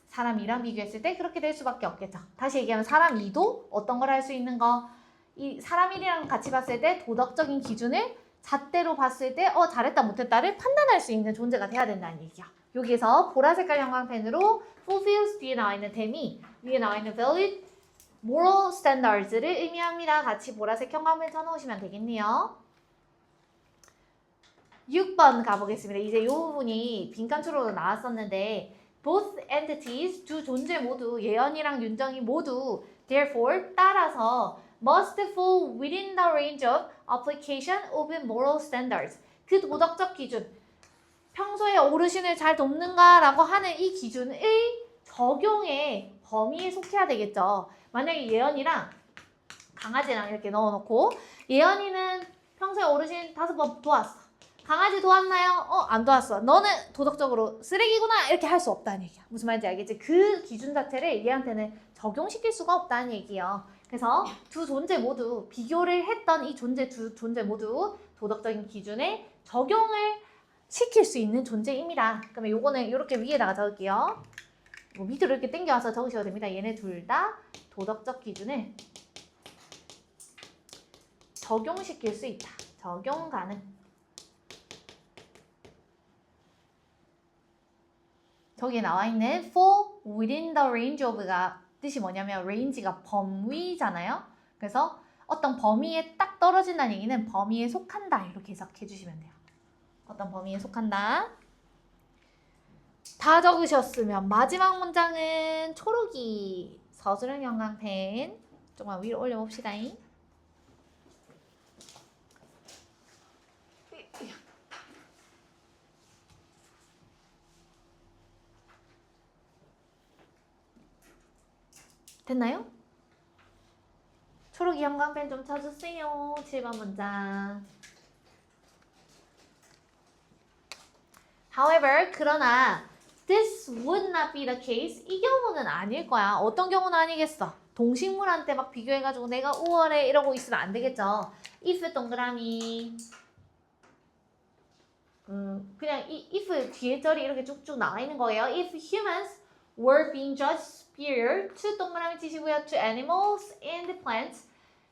사람 2랑 비교했을 때 그렇게 될 수밖에 없겠죠. 다시 얘기하면 사람 2도 어떤 걸 할 수 있는 거, 이 사람 1이랑 같이 봤을 때 도덕적인 기준을 잣대로 봤을 때 잘했다 못했다를 판단할 수 있는 존재가 돼야 된다는 얘기야. 여기에서 보라색깔 형광펜으로 fulfills 뒤에 나와 있는 댐이 위에 나와 있는 valid moral standards를 의미합니다. 같이 보라색 형광펜 쳐놓으시면 되겠네요. 6번 가보겠습니다. 이제 이 부분이 빈칸초록으로 나왔었는데 both entities, 두 존재 모두, 예언이랑 윤정이 모두 therefore, 따라서 must fall within the range of application of moral standards. 그 도덕적 기준, 평소에 어르신을 잘 돕는가라고 하는 이 기준의 적용의 범위에 속해야 되겠죠. 만약에 예언이랑 강아지랑 이렇게 넣어놓고 예언이는 평소에 어르신 5번 도왔어. 강아지 도왔나요? 안 도왔어. 너는 도덕적으로 쓰레기구나. 이렇게 할 수 없다는 얘기야. 무슨 말인지 알겠지? 그 기준 자체를 얘한테는 적용시킬 수가 없다는 얘기예요. 그래서 두 존재 모두 비교를 했던 이 두 존재 모두 도덕적인 기준에 적용을 시킬 수 있는 존재입니다. 그러면 요거는 이렇게 위에다가 적을게요. 뭐 밑으로 이렇게 당겨와서 적으셔도 됩니다. 얘네 둘 다 도덕적 기준을 적용시킬 수 있다. 적용 가능. 저기에 나와 있는 fall within the range of가 뜻이 뭐냐면 range가 범위잖아요. 그래서 어떤 범위에 딱 떨어진다는 얘기는 범위에 속한다. 이렇게 해석해 주시면 돼요. 어떤 범위에 속한다. 다 적으셨으면 마지막 문장은 초록이 서술형 형광펜 조금만 위로 올려봅시다. 됐나요? 초록이 형광펜 좀 쳐주세요. 7번 문장. However, 그러나 this would not be the case. 이 경우는 아닐 거야. 어떤 경우는 아니겠어? 동식물한테 막 비교해가지고 내가 우월해 이러고 있으면 안 되겠죠. if 동그라미 그냥 이 if 뒤에 절이 이렇게 쭉쭉 나와 있는 거예요. If humans were being judged superior to 동그라미 치시고요. to animals and plants.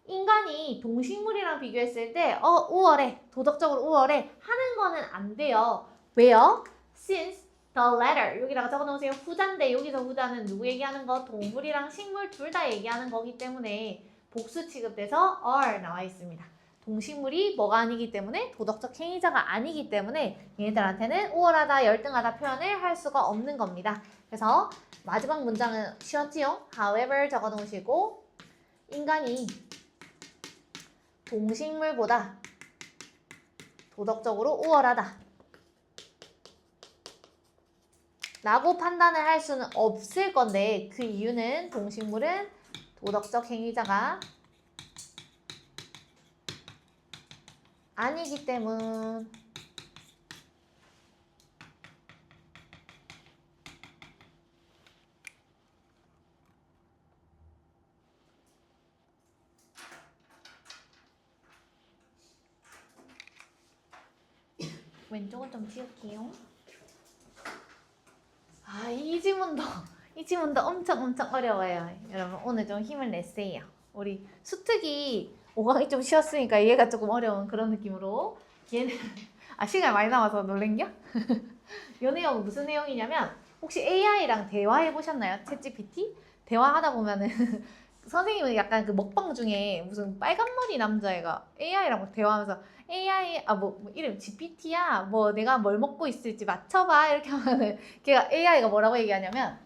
인간이 동식물이랑 비교했을 때 우월해, 도덕적으로 우월해 하는 거는 안 돼요. 왜요? Since the latter, 여기다가 적어놓으세요. 후자인데 여기서 후자는 누구 얘기하는 거? 동물이랑 식물 둘 다 얘기하는 거기 때문에 복수 취급돼서 are 나와 있습니다. 동식물이 뭐가 아니기 때문에 도덕적 행위자가 아니기 때문에 얘네들한테는 우월하다, 열등하다 표현을 할 수가 없는 겁니다. 그래서 마지막 문장은 쉬웠지요? However 적어놓으시고 인간이 동식물보다 도덕적으로 우월하다. 라고 판단을 할 수는 없을 건데 그 이유는 동식물은 도덕적 행위자가 아니기 때문. 왼쪽은 좀 지울게요. 이 지문도 엄청 어려워요. 여러분 오늘 좀 힘을 냈어요. 우리 수특이 5강이 좀 쉬웠으니까 얘가 조금 어려운 그런 느낌으로 얘는 시간 많이 남아서 놀랜겨? 이 내용은 무슨 내용이냐면 혹시 AI랑 대화해 보셨나요? 챗GPT? 대화하다 보면은 선생님은 약간 그 먹방 중에 무슨 빨간 머리 남자애가 AI랑 막 대화하면서 AI 뭐 이름 GPT야 뭐 내가 뭘 먹고 있을지 맞춰봐 이렇게 하면은 걔가 AI가 뭐라고 얘기하냐면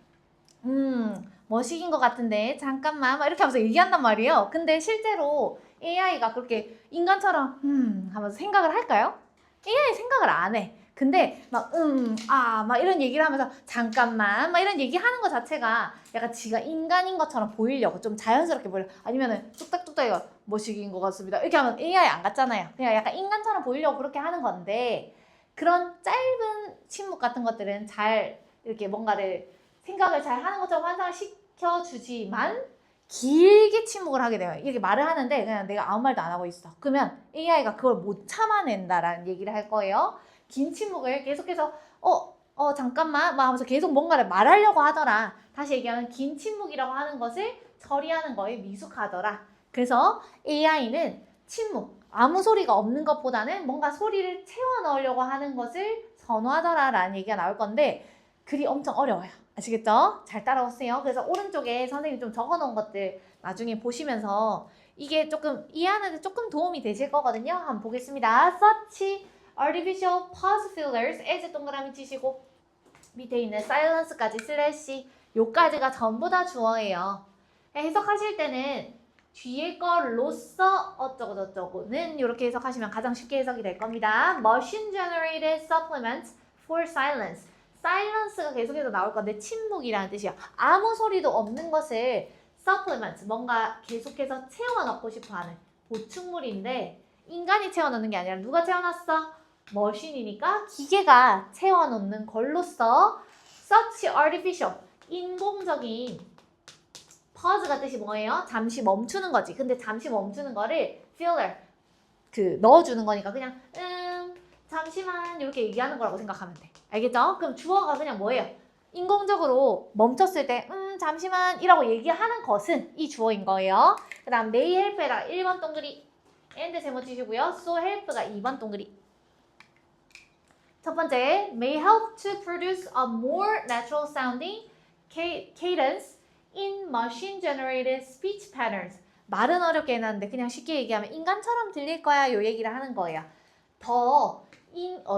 멋있인 것 같은데 잠깐만 막 이렇게 하면서 얘기한단 말이에요. 근데 실제로 AI가 그렇게 인간처럼 하면서 생각을 할까요? AI 생각을 안 해. 근데 막 이런 얘기를 하면서 잠깐만 막 이런 얘기하는 것 자체가 약간 지가 인간인 것처럼 보이려고 좀 자연스럽게 보이려고 아니면은 뚝딱뚝딱 이거 멋있인 것 같습니다 이렇게 하면 AI 안 같잖아요. 그냥 약간 인간처럼 보이려고 그렇게 하는 건데 그런 짧은 침묵 같은 것들은 잘 이렇게 뭔가를 생각을 잘 하는 것처럼 환상을 시켜주지만 길게 침묵을 하게 돼요. 이렇게 말을 하는데 그냥 내가 아무 말도 안 하고 있어. 그러면 AI가 그걸 못 참아낸다라는 얘기를 할 거예요. 긴 침묵을 계속해서 잠깐만 막 하면서 계속 뭔가를 말하려고 하더라. 다시 얘기하면 긴 침묵이라고 하는 것을 처리하는 거에 미숙하더라. 그래서 AI는 침묵, 아무 소리가 없는 것보다는 뭔가 소리를 채워 넣으려고 하는 것을 선호하더라라는 얘기가 나올 건데 글이 엄청 어려워요. 아시겠죠? 잘 따라오세요. 그래서 오른쪽에 선생님이 좀 적어놓은 것들 나중에 보시면서 이게 조금 이해하는 데 조금 도움이 되실 거거든요. 한번 보겠습니다. Such artificial pause fillers as 동그라미 치시고 밑에 있는 silence까지 슬래시 요까지가 전부 다 주어예요. 해석하실 때는 뒤에 걸로써 어쩌고 저쩌고는 이렇게 해석하시면 가장 쉽게 해석이 될 겁니다. Machine generated supplements for silence. silence가 계속해서 나올 건데 침묵이라는 뜻이에요. 아무 소리도 없는 것을 supplements 뭔가 계속해서 채워 넣고 싶어 하는 보충물인데 인간이 채워 넣는 게 아니라 누가 채워 놨어? 머신이니까 기계가 채워 넣는 걸로써 such artificial 인공적인 pause가 뜻이 뭐예요? 잠시 멈추는 거지. 근데 잠시 멈추는 거를 filler 넣어주는 거니까 그냥 잠시만 이렇게 얘기하는 거라고 생각하면 돼. 알겠죠? 그럼 주어가 그냥 뭐예요? 인공적으로 멈췄을 때 잠시만 이라고 얘기하는 것은 이 주어인 거예요. 그 다음 may help에다가 1번 동그리 and 세모 치시고요. so help가 2번 동그리. 첫 번째, may help to produce a more natural sounding cadence in machine-generated speech patterns. 말은 어렵게 해놨는데 그냥 쉽게 얘기하면 인간처럼 들릴 거야 요 얘기를 하는 거예요.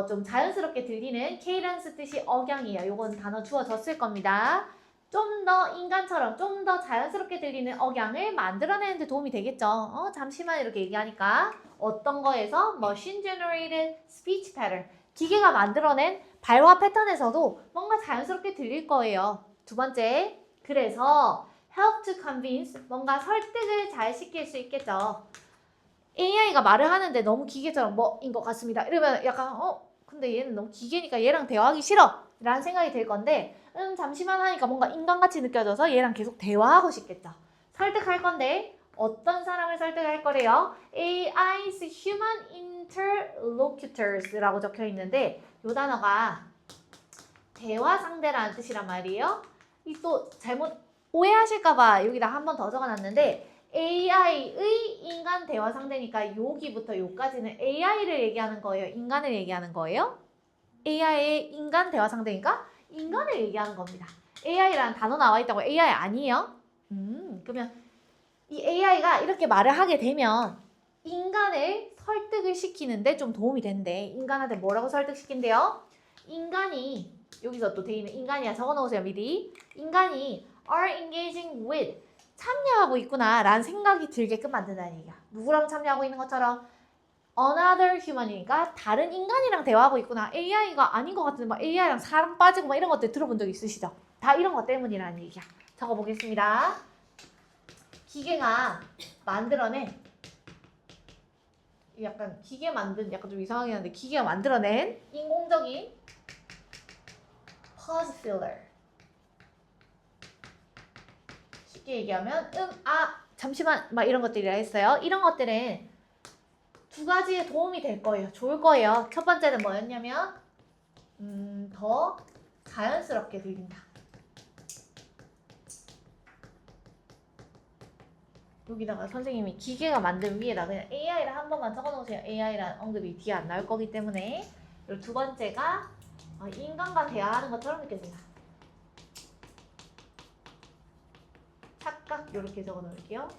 좀 자연스럽게 들리는 cadence 뜻이 억양이에요. 요건 단어 주어졌을 겁니다. 좀 더 인간처럼 좀 더 자연스럽게 들리는 억양을 만들어내는 데 도움이 되겠죠. 잠시만 이렇게 얘기하니까 어떤 거에서 machine-generated speech pattern 기계가 만들어낸 발화 패턴에서도 뭔가 자연스럽게 들릴 거예요. 두 번째, 그래서 help to convince 뭔가 설득을 잘 시킬 수 있겠죠. AI가 말을 하는데 너무 기계처럼 뭐인 것 같습니다. 이러면 약간 근데 얘는 너무 기계니까 얘랑 대화하기 싫어 라는 생각이 들 건데 잠시만 하니까 뭔가 인간같이 느껴져서 얘랑 계속 대화하고 싶겠죠. 설득할 건데 어떤 사람을 설득할 거래요? AI's human interlocutors라고 적혀 있는데 이 단어가 대화 상대라는 뜻이란 말이에요. 이 또 잘못 오해하실까봐 여기다 한 번 더 적어놨는데 AI의 인간 대화 상대니까 여기부터 여기까지는 AI를 얘기하는 거예요? 인간을 얘기하는 거예요? AI의 인간 대화 상대니까 인간을 얘기하는 겁니다. AI라는 단어 나와 있다고 AI 아니에요? 그러면 이 AI가 이렇게 말을 하게 되면 인간을 설득을 시키는데 좀 도움이 된대. 인간한테 뭐라고 설득시킨대요? 인간이 여기서 또 돼 있는 인간이야 적어놓으세요 미리. 인간이 are engaging with 참여하고 있구나 라는 생각이 들게끔 만든다는 얘기야. 누구랑 참여하고 있는 것처럼 another human이니까 다른 인간이랑 대화하고 있구나. AI가 아닌 것 같은데 막 AI랑 사람 빠지고 막 이런 것들 들어본 적 있으시죠? 다 이런 것 때문이라는 얘기야. 적어보겠습니다. 기계가 만들어낸 약간 기계 만든 약간 좀 이상하긴 한데 기계가 만들어낸 인공적인 pause filler. 쉽게 얘기하면 잠시만 막 이런 것들이라 했어요. 이런 것들은 두 가지에 도움이 될 거예요. 좋을 거예요. 첫 번째는 뭐였냐면 더 자연스럽게 들린다. 여기다가 선생님이 기계가 만든 위에다 그냥 AI를 한 번만 적어놓으세요. AI라는 언급이 뒤에 안 나올 거기 때문에. 그리고 두 번째가 인간과 대화하는 것처럼 느껴진다. 착각 이렇게 적어놓을게요.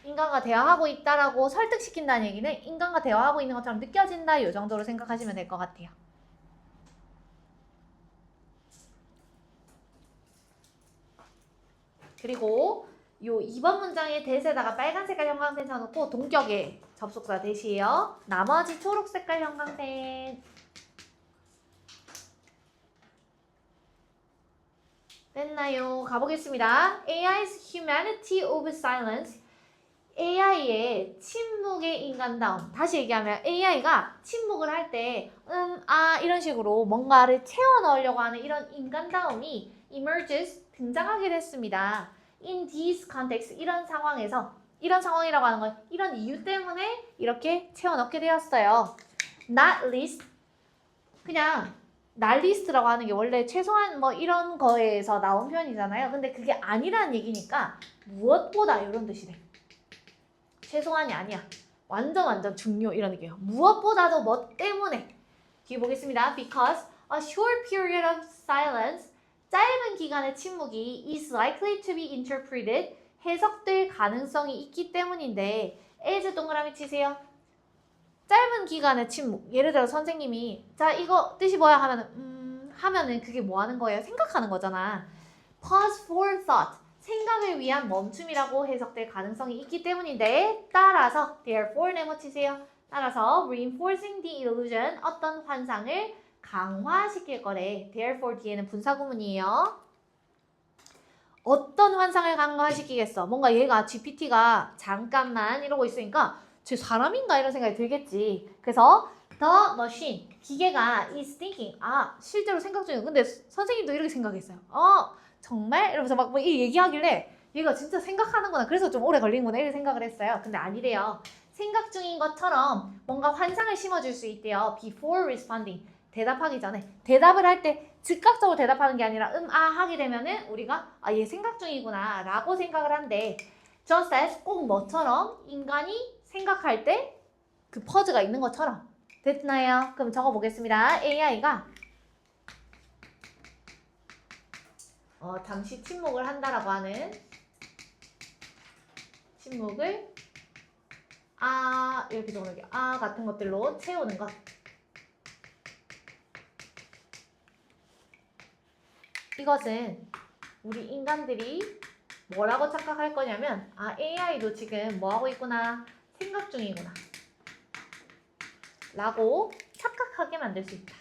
인간과 대화하고 있다라고 설득시킨다는 얘기는 인간과 대화하고 있는 것처럼 느껴진다. 이 정도로 생각하시면 될 것 같아요. 그리고 요 2번 문장의 대세에다가 빨간 색깔 형광펜 쳐놓고 동격의 접속사 대시에요. 나머지 초록 색깔 형광펜. 됐나요? 가보겠습니다. AI's humanity of silence. AI의 침묵의 인간다움. 다시 얘기하면 AI가 침묵을 할 때 이런 식으로 뭔가를 채워 넣으려고 하는 이런 인간다움이 emerges 등장하게 됐습니다. In this context, 이런 상황에서 이런 상황이라고 하는 건 이런 이유 때문에 이렇게 채워 넣게 되었어요. Not least 그냥 not least라고 하는 게 원래 최소한 뭐 이런 거에서 나온 표현이잖아요. 근데 그게 아니라는 얘기니까 무엇보다 이런 뜻이래. 최소한이 아니야. 완전 중요 이런 얘기예요. 무엇보다도 뭐 때문에. 뒤에 보겠습니다. Because a short period of silence, 짧은 기간의 침묵이 is likely to be interpreted, 해석될 가능성이 있기 때문인데 as 동그라미 치세요. 짧은 기간의 침묵. 예를 들어 선생님이 자 이거 뜻이 뭐야 하면은 그게 뭐 하는 거예요? 생각하는 거잖아. Pause for thought. 생각을 위한 멈춤이라고 해석될 가능성이 있기 때문인데 따라서 therefore 네모 치세요. 따라서 reinforcing the illusion 어떤 환상을 강화시킬 거래. therefore 뒤에는 분사구문이에요. 어떤 환상을 강화시키겠어? 뭔가 얘가 GPT가 잠깐만 이러고 있으니까 쟤 사람인가 이런 생각이 들겠지. 그래서 the machine 기계가 is thinking 실제로 생각 중이에요. 근데 선생님도 이렇게 생각했어요. 정말? 이러면서 막 이 얘기하길래 얘가 진짜 생각하는구나. 그래서 좀 오래 걸리는구나. 이렇게 생각을 했어요. 근데 아니래요. 생각 중인 것처럼 뭔가 환상을 심어줄 수 있대요. Before responding. 대답하기 전에. 대답을 할 때 즉각적으로 대답하는 게 아니라 하게 되면은 우리가 얘 생각 중이구나 라고 생각을 한대. Just as 꼭 뭐처럼 인간이 생각할 때 그 퍼즈가 있는 것처럼. 됐나요? 그럼 적어보겠습니다. AI가 잠시 침묵을 한다라고 하는 침묵을 이렇게 적어놓을게요. 같은 것들로 채우는 것. 이것은 우리 인간들이 뭐라고 착각할 거냐면 AI도 지금 뭐하고 있구나 생각 중이구나 라고 착각하게 만들 수 있다.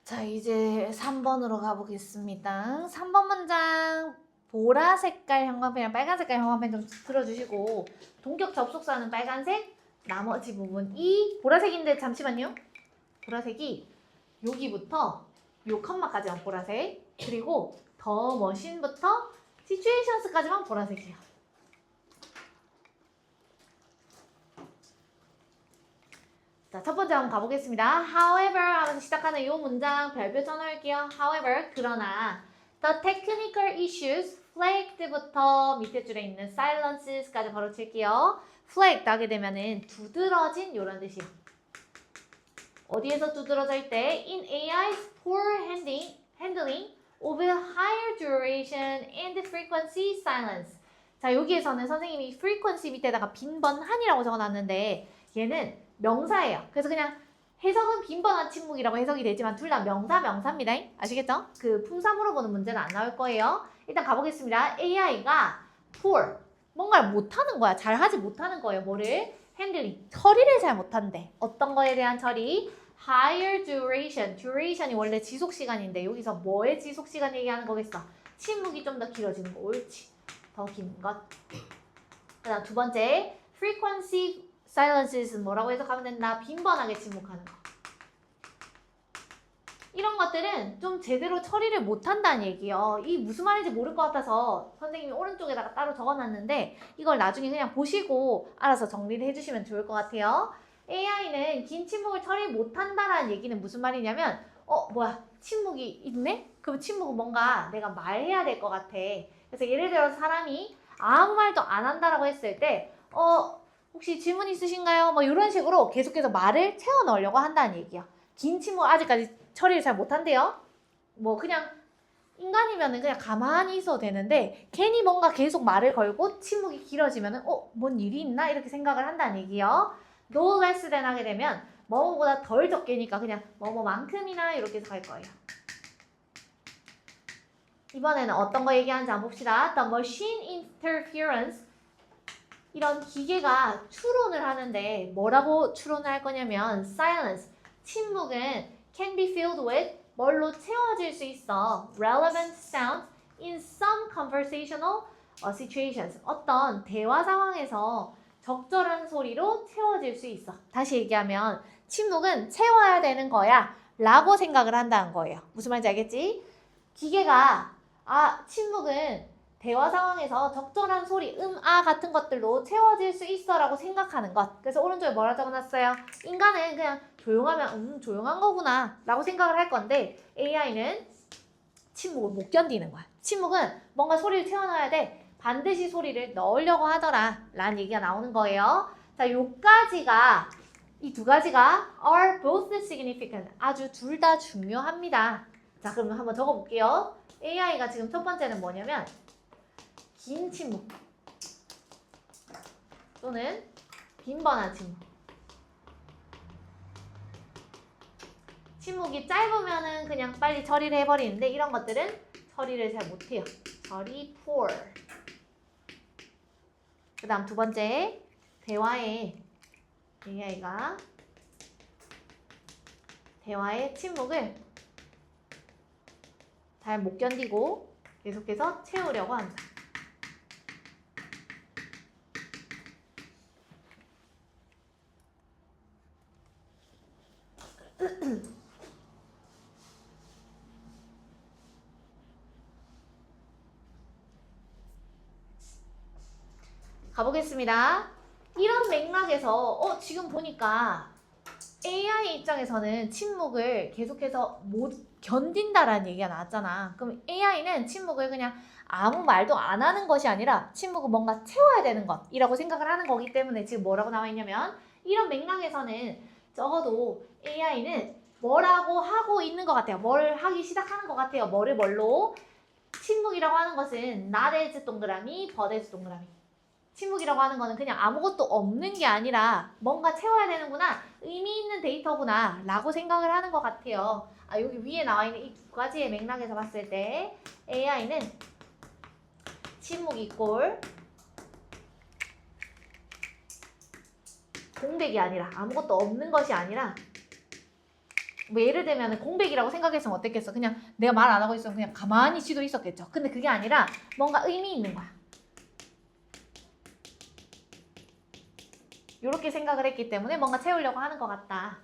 자, 이제 3번으로 가보겠습니다. 3번 문장 보라 색깔 형광펜이랑 빨간 색깔 형광펜 좀 들어주시고 동격 접속사는 빨간색, 나머지 부분 이 보라색인데 잠시만요. 보라색이 여기부터 요 컴마까지만 보라색, 그리고 더 머신부터 시츄에이션스까지만 보라색이에요. 자, 첫 번째 한번 가보겠습니다. However 하면서 시작하는 이 문장 별표 쳐놓을게요. However, 그러나 the technical issues flagged부터 밑에 줄에 있는 silences까지 바로 칠게요. flagged 하게 되면은 두드러진 이런 뜻이에요. 어디에서 두드러져 있대? In AI's poor handling of higher duration and frequency silence. 자, 여기에서는 선생님이 frequency 밑에다가 빈번한이라고 적어놨는데 얘는 명사예요. 그래서 그냥 해석은 빈번한 침묵이라고 해석이 되지만 둘 다 명사입니다. 아시겠죠? 그 품사 물어보는 문제는 안 나올 거예요. 일단 가보겠습니다. AI가 poor, 뭔가를 못하는 거야. 잘하지 못하는 거예요. 뭐를? handling, 처리를 잘 못한대. 어떤 거에 대한 처리? higher duration, duration이 원래 지속시간인데 여기서 뭐의 지속시간 얘기하는 거겠어? 침묵이 좀 더 길어지는 거. 옳지. 더 긴 것. 그 다음 두 번째, frequency silences 뭐라고 해석하면 된다? 빈번하게 침묵하는 거. 이런 것들은 좀 제대로 처리를 못한다는 얘기예요. 이 무슨 말인지 모를 것 같아서 선생님이 오른쪽에다가 따로 적어놨는데 이걸 나중에 그냥 보시고 알아서 정리를 해주시면 좋을 것 같아요. AI는 긴 침묵을 처리 못한다라는 얘기는 무슨 말이냐면 뭐야 침묵이 있네? 그럼 침묵은 뭔가 내가 말해야 될 것 같아. 그래서 예를 들어서 사람이 아무 말도 안 한다라고 했을 때 혹시 질문 있으신가요? 뭐 이런 식으로 계속해서 말을 채워 넣으려고 한다는 얘기야. 긴 침묵 아직까지 처리를 잘 못한대요. 뭐 그냥 인간이면은 그냥 가만히 있어도 되는데 괜히 뭔가 계속 말을 걸고 침묵이 길어지면은 뭔 일이 있나? 이렇게 생각을 한다는 얘기요. no less than 하게 되면 뭐뭐보다 덜 적게니까 그냥 뭐뭐만큼이나 이렇게 해서 갈 거예요. 이번에는 어떤 거 얘기하는지 한번 봅시다. The machine interference, 이런 기계가 추론을 하는데 뭐라고 추론을 할 거냐면 silence, 침묵은 can be filled with, 뭘로 채워질 수 있어? relevant sounds in some conversational situations, 어떤 대화 상황에서 적절한 소리로 채워질 수 있어. 다시 얘기하면 침묵은 채워야 되는 거야 라고 생각을 한다는 거예요. 무슨 말인지 알겠지? 기계가 침묵은 대화 상황에서 적절한 소리, 같은 것들로 채워질 수 있어 라고 생각하는 것. 그래서 오른쪽에 뭐라 적어놨어요? 인간은 그냥 조용하면 조용한 거구나 라고 생각을 할 건데 AI는 침묵을 못 견디는 거야. 침묵은 뭔가 소리를 채워넣어야 돼. 반드시 소리를 넣으려고 하더라 라는 얘기가 나오는 거예요. 자, 요까지가, 이 두 가지가 are both significant, 아주 둘 다 중요합니다. 자, 그러면 한번 적어볼게요. AI가 지금 첫 번째는 뭐냐면 긴 침묵 또는 빈번한 침묵. 침묵이 짧으면은 그냥 빨리 처리를 해버리는데 이런 것들은 처리를 잘 못해요. 처리 poor. 그 다음 두 번째, 대화에 AI가 대화의 침묵을 잘 못 견디고 계속해서 채우려고 한다. 가보겠습니다. 이런 맥락에서 지금 보니까 AI 입장에서는 침묵을 계속해서 못 견딘다라는 얘기가 나왔잖아. 그럼 AI는 침묵을 그냥 아무 말도 안 하는 것이 아니라 침묵을 뭔가 채워야 되는 것이라고 생각을 하는 거기 때문에 지금 뭐라고 나와 있냐면 이런 맥락에서는 적어도 AI는 뭐라고 하고 있는 것 같아요. 뭘 하기 시작하는 것 같아요. 뭘로? 침묵이라고 하는 것은 not as 동그라미, but as 동그라미. 침묵이라고 하는 거는 그냥 아무것도 없는 게 아니라 뭔가 채워야 되는구나, 의미 있는 데이터구나 라고 생각을 하는 것 같아요. 여기 위에 나와 있는 이 두 가지의 맥락에서 봤을 때 AI는 침묵 이꼴 공백이 아니라, 아무것도 없는 것이 아니라, 뭐 예를 들면 공백이라고 생각했으면 어땠겠어? 그냥 내가 말 안 하고 있으면 그냥 가만히 쉬도 있었겠죠. 근데 그게 아니라 뭔가 의미 있는 거야. 이렇게 생각을 했기 때문에 뭔가 채우려고 하는 것 같다.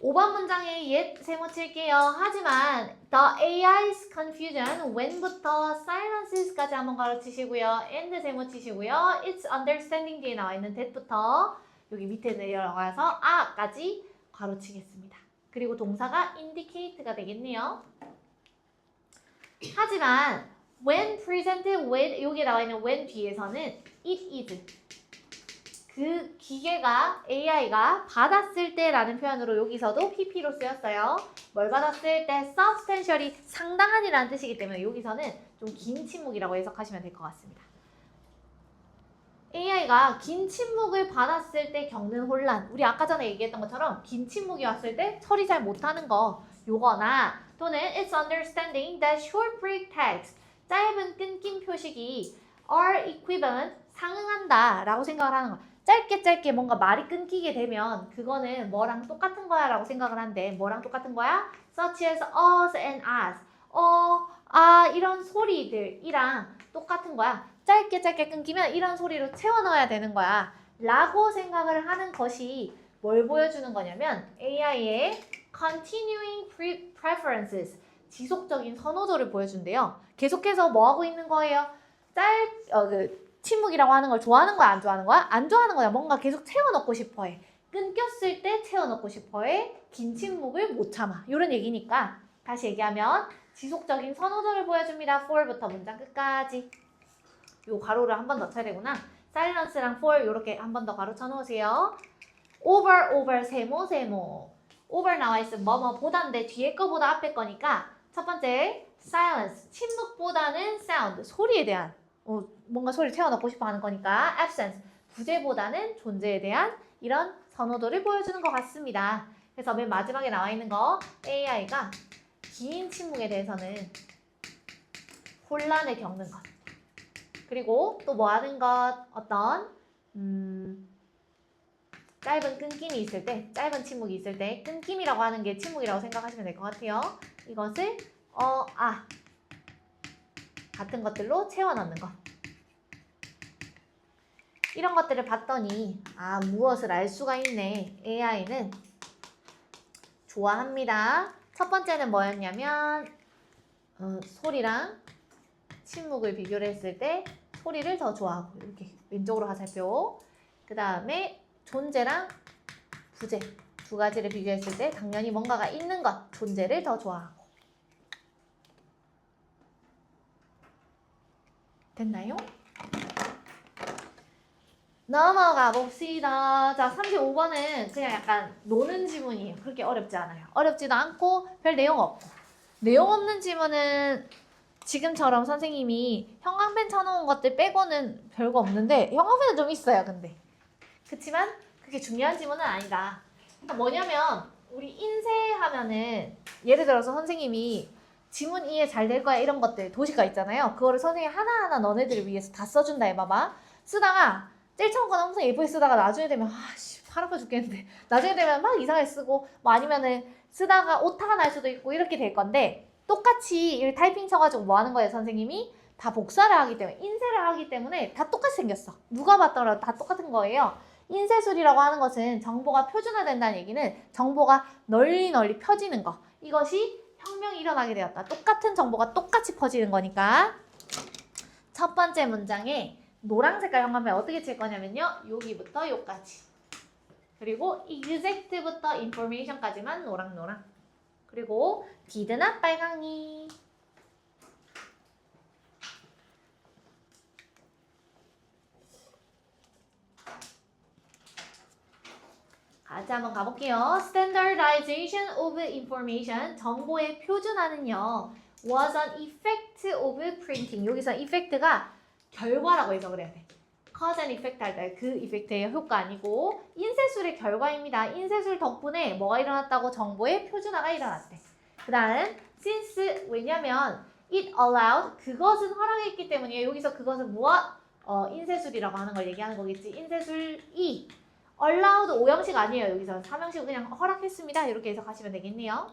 5번 문장에 옛 세모 칠게요. 하지만 the AI's confusion when부터 silences까지 한번 가로치시고요. and 세모 치시고요. its understanding 뒤에 나와 있는 that부터 여기 밑에 내려가서 아까지 가로치겠습니다. 그리고 동사가 indicate가 되겠네요. 하지만 when presented with, 여기 나와 있는 when 뒤에서는 it is, 그 기계가 AI가 받았을 때라는 표현으로 여기서도 PP로 쓰였어요. 뭘 받았을 때 substantially 상당한이라는 뜻이기 때문에 여기서는 좀 긴 침묵이라고 해석하시면 될 것 같습니다. AI가 긴 침묵을 받았을 때 겪는 혼란, 우리 아까 전에 얘기했던 것처럼 긴 침묵이 왔을 때 처리 잘 못하는 거 요거나 또는 it's understanding that short break tags, 짧은 끊김 표식이 are equivalent, 상응한다 라고 생각을 하는 거야. 짧게 뭔가 말이 끊기게 되면 그거는 뭐랑 똑같은 거야 라고 생각을 한대. 뭐랑 똑같은 거야? such as us and as, 이런 소리들이랑 똑같은 거야. 짧게 끊기면 이런 소리로 채워 넣어야 되는 거야 라고 생각을 하는 것이 뭘 보여주는 거냐면 AI의 continuing preferences, 지속적인 선호도를 보여준대요. 계속해서 뭐 하고 있는 거예요? 침묵이라고 하는 걸 좋아하는 거야, 안 좋아하는 거야? 안 좋아하는 거야. 뭔가 계속 채워 넣고 싶어 해. 끊겼을 때 채워 넣고 싶어 해. 긴 침묵을 못 참아. 이런 얘기니까 다시 얘기하면 지속적인 선호도를 보여줍니다. for부터 문장 끝까지. 요 가로를 한 번 더 쳐야 되구나. silence랑 for 요렇게 한 번 더 가로 쳐놓으세요. over 세모 over 나와 있으면 뭐뭐보다인데 뒤에 거보다 앞에 거니까 첫 번째 silence 침묵보다는 sound 소리에 대한 뭔가 소리를 채워넣고 싶어 하는 거니까 absence 부재보다는 존재에 대한 이런 선호도를 보여주는 것 같습니다. 그래서 맨 마지막에 나와 있는 거 AI가 긴 침묵에 대해서는 혼란을 겪는 것 그리고 또 뭐 하는 것 어떤 짧은 끊김이 있을 때 짧은 침묵이 있을 때 끊김이라고 하는 게 침묵이라고 생각하시면 될 것 같아요. 이것을 같은 것들로 채워 넣는 것 이런 것들을 봤더니 무엇을 알 수가 있네. AI는 좋아합니다. 첫 번째는 뭐였냐면 소리랑 침묵을 비교를 했을 때 소리를 더 좋아하고 이렇게 왼쪽으로 화살표 그 다음에 존재랑 부재 두 가지를 비교했을 때 당연히 뭔가가 있는 것 존재를 더 좋아하고 됐나요? 넘어가 봅시다. 자, 35번은 그냥 약간 노는 지문이에요. 그렇게 어렵지 않아요. 어렵지도 않고 별 내용 없고. 내용 없는 지문은 지금처럼 선생님이 형광펜 쳐놓은 것들 빼고는 별거 없는데 형광펜은 좀 있어요. 근데 그치만 그게 중요한 지문은 아니다. 그러니까 뭐냐면 우리 인쇄하면은 예를 들어서 선생님이 지문 이해 잘 될 거야 이런 것들 도시가 있잖아요. 그거를 선생님이 하나하나 너네들을 위해서 다 써준다 해봐봐. 쓰다가 제일 처음 거는 엄청 예쁘게 쓰다가 나중에 되면 팔 아파 죽겠는데 나중에 되면 막 이상하게 쓰고 뭐 아니면은 쓰다가 오타가 날 수도 있고 이렇게 될 건데 똑같이 이 타이핑 쳐가지고 뭐 하는 거예요 선생님이? 다 복사를 하기 때문에 인쇄를 하기 때문에 다 똑같이 생겼어. 누가 봤더라도 다 똑같은 거예요. 인쇄술이라고 하는 것은 정보가 표준화된다는 얘기는 정보가 널리 펴지는 거 이것이 혁명이 일어나게 되었다. 똑같은 정보가 똑같이 퍼지는 거니까 첫 번째 문장에 노란 색깔 형광펜 어떻게 칠 거냐면요. 여기부터 여기까지. 그리고 exact부터 information까지만 노랑. 그리고 did나 빨강이. 같이 한번 가볼게요. Standardization of information. 정보의 표준화는요. was an effect of printing. 여기서 effect가 결과라고 해석을 해야 돼. cause and effect 할 때 그 이펙트의 효과 아니고 인쇄술의 결과입니다. 인쇄술 덕분에 뭐가 일어났다고? 정보의 표준화가 일어났대. 그 다음 since 왜냐면 it allowed 그것은 허락했기 때문이에요. 여기서 그것은 무엇? 인쇄술이라고 하는 걸 얘기하는 거겠지. 인쇄술이 allowed 5형식 아니에요. 여기서 3형식 그냥 허락했습니다. 이렇게 해석하시면 되겠네요.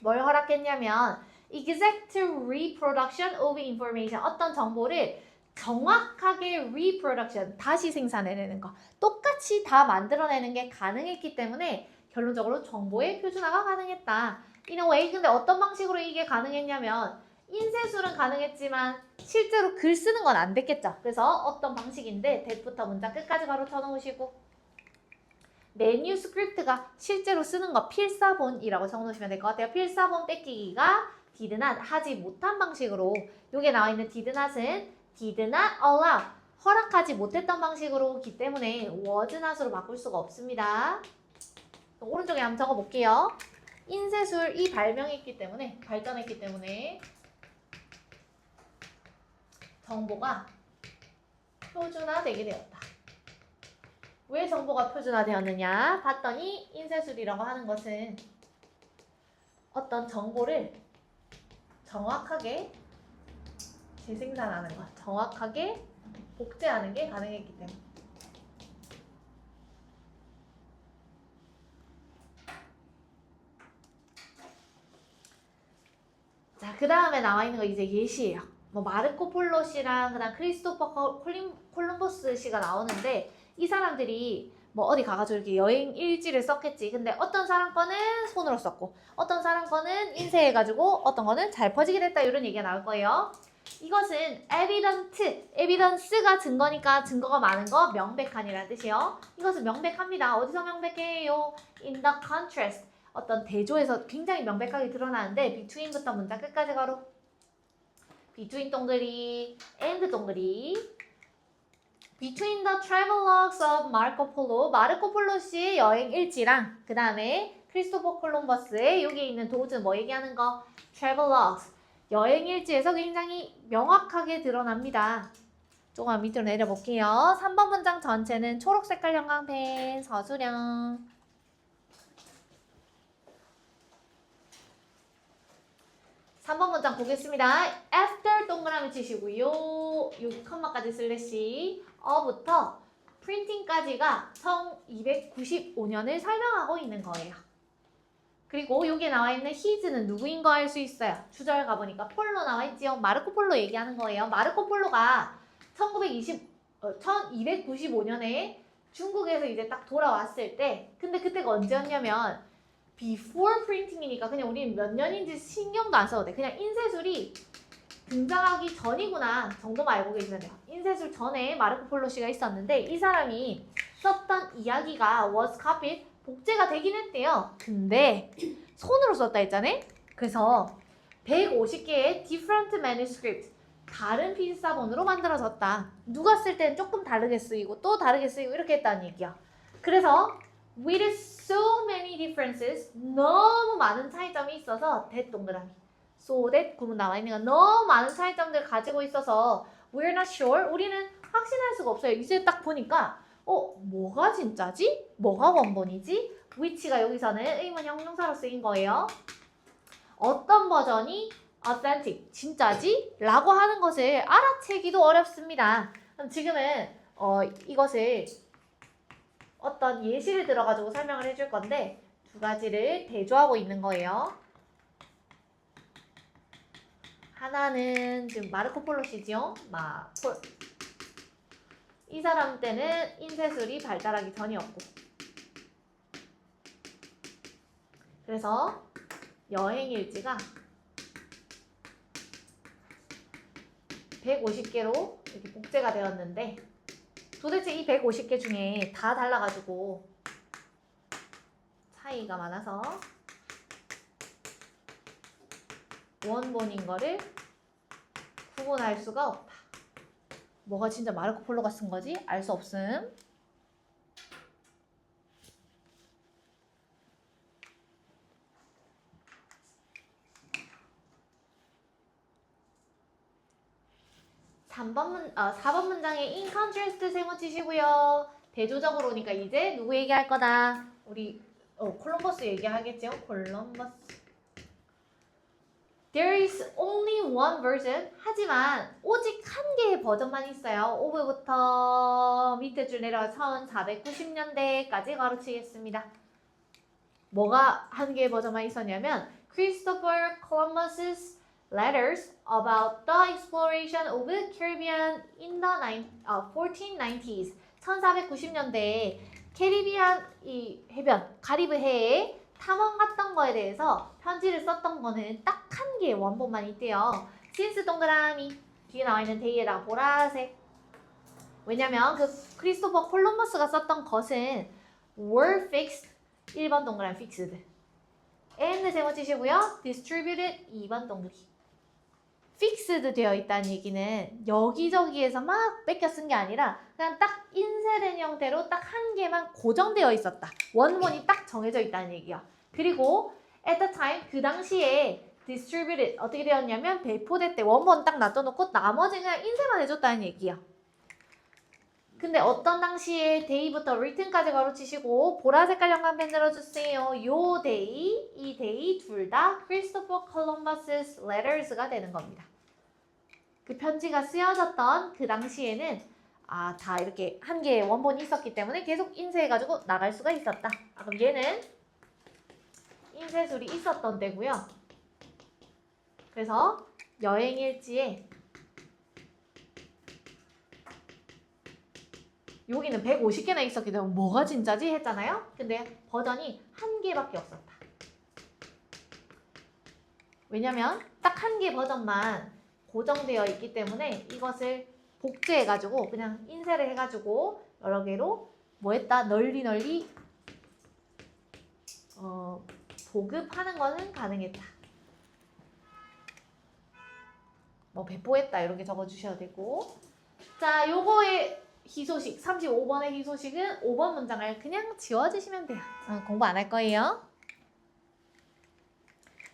뭘 허락했냐면 exact reproduction of information 어떤 정보를 정확하게 reproduction 다시 생산해내는 거 똑같이 다 만들어내는 게 가능했기 때문에 결론적으로 정보의 표준화가 가능했다. In a way 근데 어떤 방식으로 이게 가능했냐면 인쇄술은 가능했지만 실제로 글 쓰는 건 안 됐겠죠. 그래서 어떤 방식인데 대부터 문장 끝까지 바로 쳐놓으시고 매뉴스크립트가 실제로 쓰는 거 필사본이라고 적어놓으시면 될 것 같아요. 필사본 뺏기기가 did not 하지 못한 방식으로 여기에 나와 있는 did not은 did not allow 허락하지 못했던 방식으로기 때문에 was not으로 바꿀 수가 없습니다. 오른쪽에 한번 적어볼게요. 인쇄술이 발명했기 때문에 발전했기 때문에 정보가 표준화되게 되었다. 왜 정보가 표준화되었느냐? 봤더니 인쇄술이라고 하는 것은 어떤 정보를 정확하게 재생산하는 것, 정확하게 복제하는 게 가능했기 때문에. 자, 그 다음에 나와 있는 거 이제 예시예요. 뭐 마르코 폴로 씨랑 그다음 크리스토퍼 콜럼버스 씨가 나오는데 이 사람들이 뭐 어디 가가지고 이렇게 여행 일지를 썼겠지. 근데 어떤 사람 거는 손으로 썼고 어떤 사람 거는 인쇄해가지고 어떤 거는 잘 퍼지게 됐다 이런 얘기가 나올 거예요. 이것은 evidence가 증거니까 증거가 많은 거 명백한이라는 뜻이에요. 이것은 명백합니다. 어디서 명백해요? in the contrast. 어떤 대조에서 굉장히 명백하게 드러나는데 between부터 문장 끝까지 가로 between 동그리 and 동그리 between the travelogues of Marco Polo 마르코 폴로 씨의 여행 일지랑 그 다음에 크리스토퍼 콜럼버스의 여기에 있는 도즈 뭐 얘기하는 거 travelogues 여행 일지에서 굉장히 명확하게 드러납니다. 조금 밑으로 내려볼게요. 3번 문장 전체는 초록 색깔 형광펜 서술형 3번 문장 보겠습니다. after 동그라미 치시고요. 여기 컴마까지 슬래시 어부터 프린팅까지가 1295년을 설명하고 있는 거예요. 그리고 여기에 나와 있는 his는 누구인 거 알 수 있어요. 주절 가보니까 폴로 나와 있지요. 마르코 폴로 얘기하는 거예요. 마르코 폴로가 1295년에 중국에서 이제 딱 돌아왔을 때 근데 그때가 언제였냐면 before printing이니까 그냥 우리는 몇 년인지 신경도 안 써도 돼. 그냥 인쇄술이 등장하기 전이구나 정도만 알고 계시면 돼요. 인쇄술 전에 마르코 폴로 씨가 있었는데 이 사람이 썼던 이야기가 was copied, 복제가 되긴 했대요. 근데 손으로 썼다 했잖아요. 그래서 150개의 different manuscript, 다른 필사본으로 만들어졌다. 누가 쓸 때는 조금 다르게 쓰이고 또 다르게 쓰이고 이렇게 했다는 얘기야. 그래서 with so many differences, 너무 많은 차이점이 있어서 that 동그라미 so that 구문 나와 있는 건 너무 많은 차이점들 가지고 있어서 we're not sure, 우리는 확신할 수가 없어요. 이제 딱 보니까 뭐가 진짜지? 뭐가 원본이지? which가 여기서는 의문 형용사로 쓰인 거예요. 어떤 버전이 authentic, 진짜지? 라고 하는 것을 알아채기도 어렵습니다. 그럼 지금은 이것을 어떤 예시를 들어가지고 설명을 해줄 건데 두 가지를 대조하고 있는 거예요. 하나는 지금 마르코 폴로 씨죠. 이 사람 때는 인쇄술이 발달하기 전이었고 그래서 여행 일지가 150개로 이렇게 복제가 되었는데 도대체 이 150개 중에 다 달라가지고 차이가 많아서 원본인 거를 구분할 수가 없다. 뭐가 진짜 마르코 폴로가 쓴 거지? 알 수 없음. (4번) 문장에 in contrast 세모 치시고요. 대조적으로 오니까 이제 누구 얘기할 거다? 우리 콜럼버스 얘기하겠죠? 콜럼버스. There is only one version. 하지만 오직 한 개의 버전만 있어요. 오브부터 밑에 줄 내려가 1490년대까지 가로치겠습니다. 뭐가 한 개의 버전만 있었냐면 Christopher Columbus's letters about the exploration of the Caribbean in the 1490s. 1490년대에 캐리비안 이 해변, 카리브 해에 탐험 갔던 거에 대해서 편지를 썼던 거는 딱 한 개의 원본만 있대요. 신스 동그라미 뒤에 나와 있는 데이에다가 보라색. 왜냐면 그 크리스토퍼 콜럼버스가 썼던 것은 were fixed 1번 동그라미 fixed and 세모 치시고요. distributed 2번 동그리. 픽스드 되어 있다는 얘기는 여기저기에서 막 뺏겨 쓴 게 아니라 그냥 딱 인쇄된 형태로 딱 한 개만 고정되어 있었다. 원본이 딱 정해져 있다는 얘기야. 그리고 at the time 그 당시에 distributed 어떻게 되었냐면 배포될 때 원본 딱 놔둬놓고 나머지 그냥 인쇄만 해줬다는 얘기야. 근데 어떤 당시에 day부터 written까지 가로치시고 보라 색깔 형광펜 들어주세요. 요 day, 이 day 둘 다 Christopher Columbus's letters가 되는 겁니다. 그 편지가 쓰여졌던 그 당시에는 다 이렇게 한 개의 원본이 있었기 때문에 계속 인쇄해가지고 나갈 수가 있었다. 그럼 얘는 인쇄술이 있었던 때고요. 그래서 여행일지에 여기는 150개나 있었기 때문에 뭐가 진짜지 했잖아요. 근데 버전이 한 개밖에 없었다. 왜냐면 딱 한 개 버전만 고정되어 있기 때문에 이것을 복제해가지고 그냥 인쇄를 해가지고 여러 개로 뭐 했다? 널리 보급하는 거는 가능했다. 뭐 배포했다 이렇게 적어주셔도 되고. 자, 요거의 희소식 35번의 희소식은 5번 문장을 그냥 지워주시면 돼요. 공부 안 할 거예요.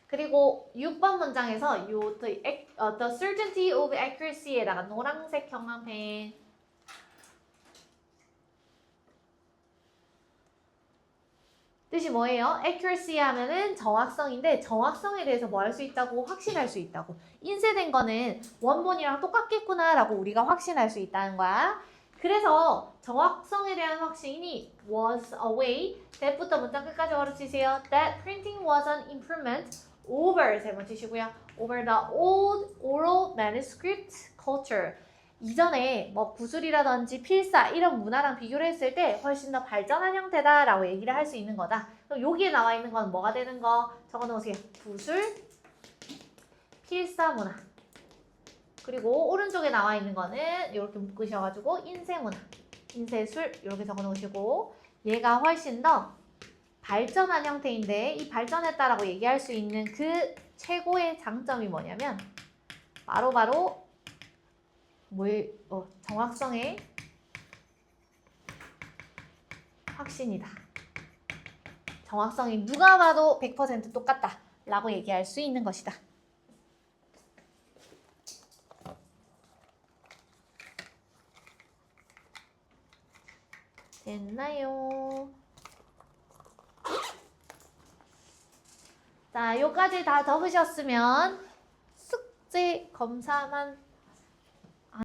그리고 6번 문장에서 the certainty of accuracy에다가 노란색 형광펜 뜻이 뭐예요? accuracy 하면은 정확성인데 정확성에 대해서 뭐 할 수 있다고? 확신할 수 있다고. 인쇄된 거는 원본이랑 똑같겠구나 라고 우리가 확신할 수 있다는 거야. 그래서 정확성에 대한 확신이 was a way that부터 문장 끝까지 가르치세요. That printing was an improvement over 세 번 치시고요. over the old oral manuscript culture. 이전에 뭐 구술이라든지 필사 이런 문화랑 비교를 했을 때 훨씬 더 발전한 형태다라고 얘기를 할 수 있는 거다. 그럼 여기에 나와 있는 건 뭐가 되는 거? 적어 놓으세요. 구술, 필사 문화. 그리고 오른쪽에 나와 있는 거는 이렇게 묶으셔가지고 인쇄 문화, 인쇄술 이렇게 적어 놓으시고 얘가 훨씬 더 발전한 형태인데 이 발전했다라고 얘기할 수 있는 그 최고의 장점이 뭐냐면 바로 정확성의 확신이다. 정확성이 누가 봐도 100% 똑같다 라고 얘기할 수 있는 것이다. 됐나요? 자, 요까지 다 적으셨으면 숙제 검사만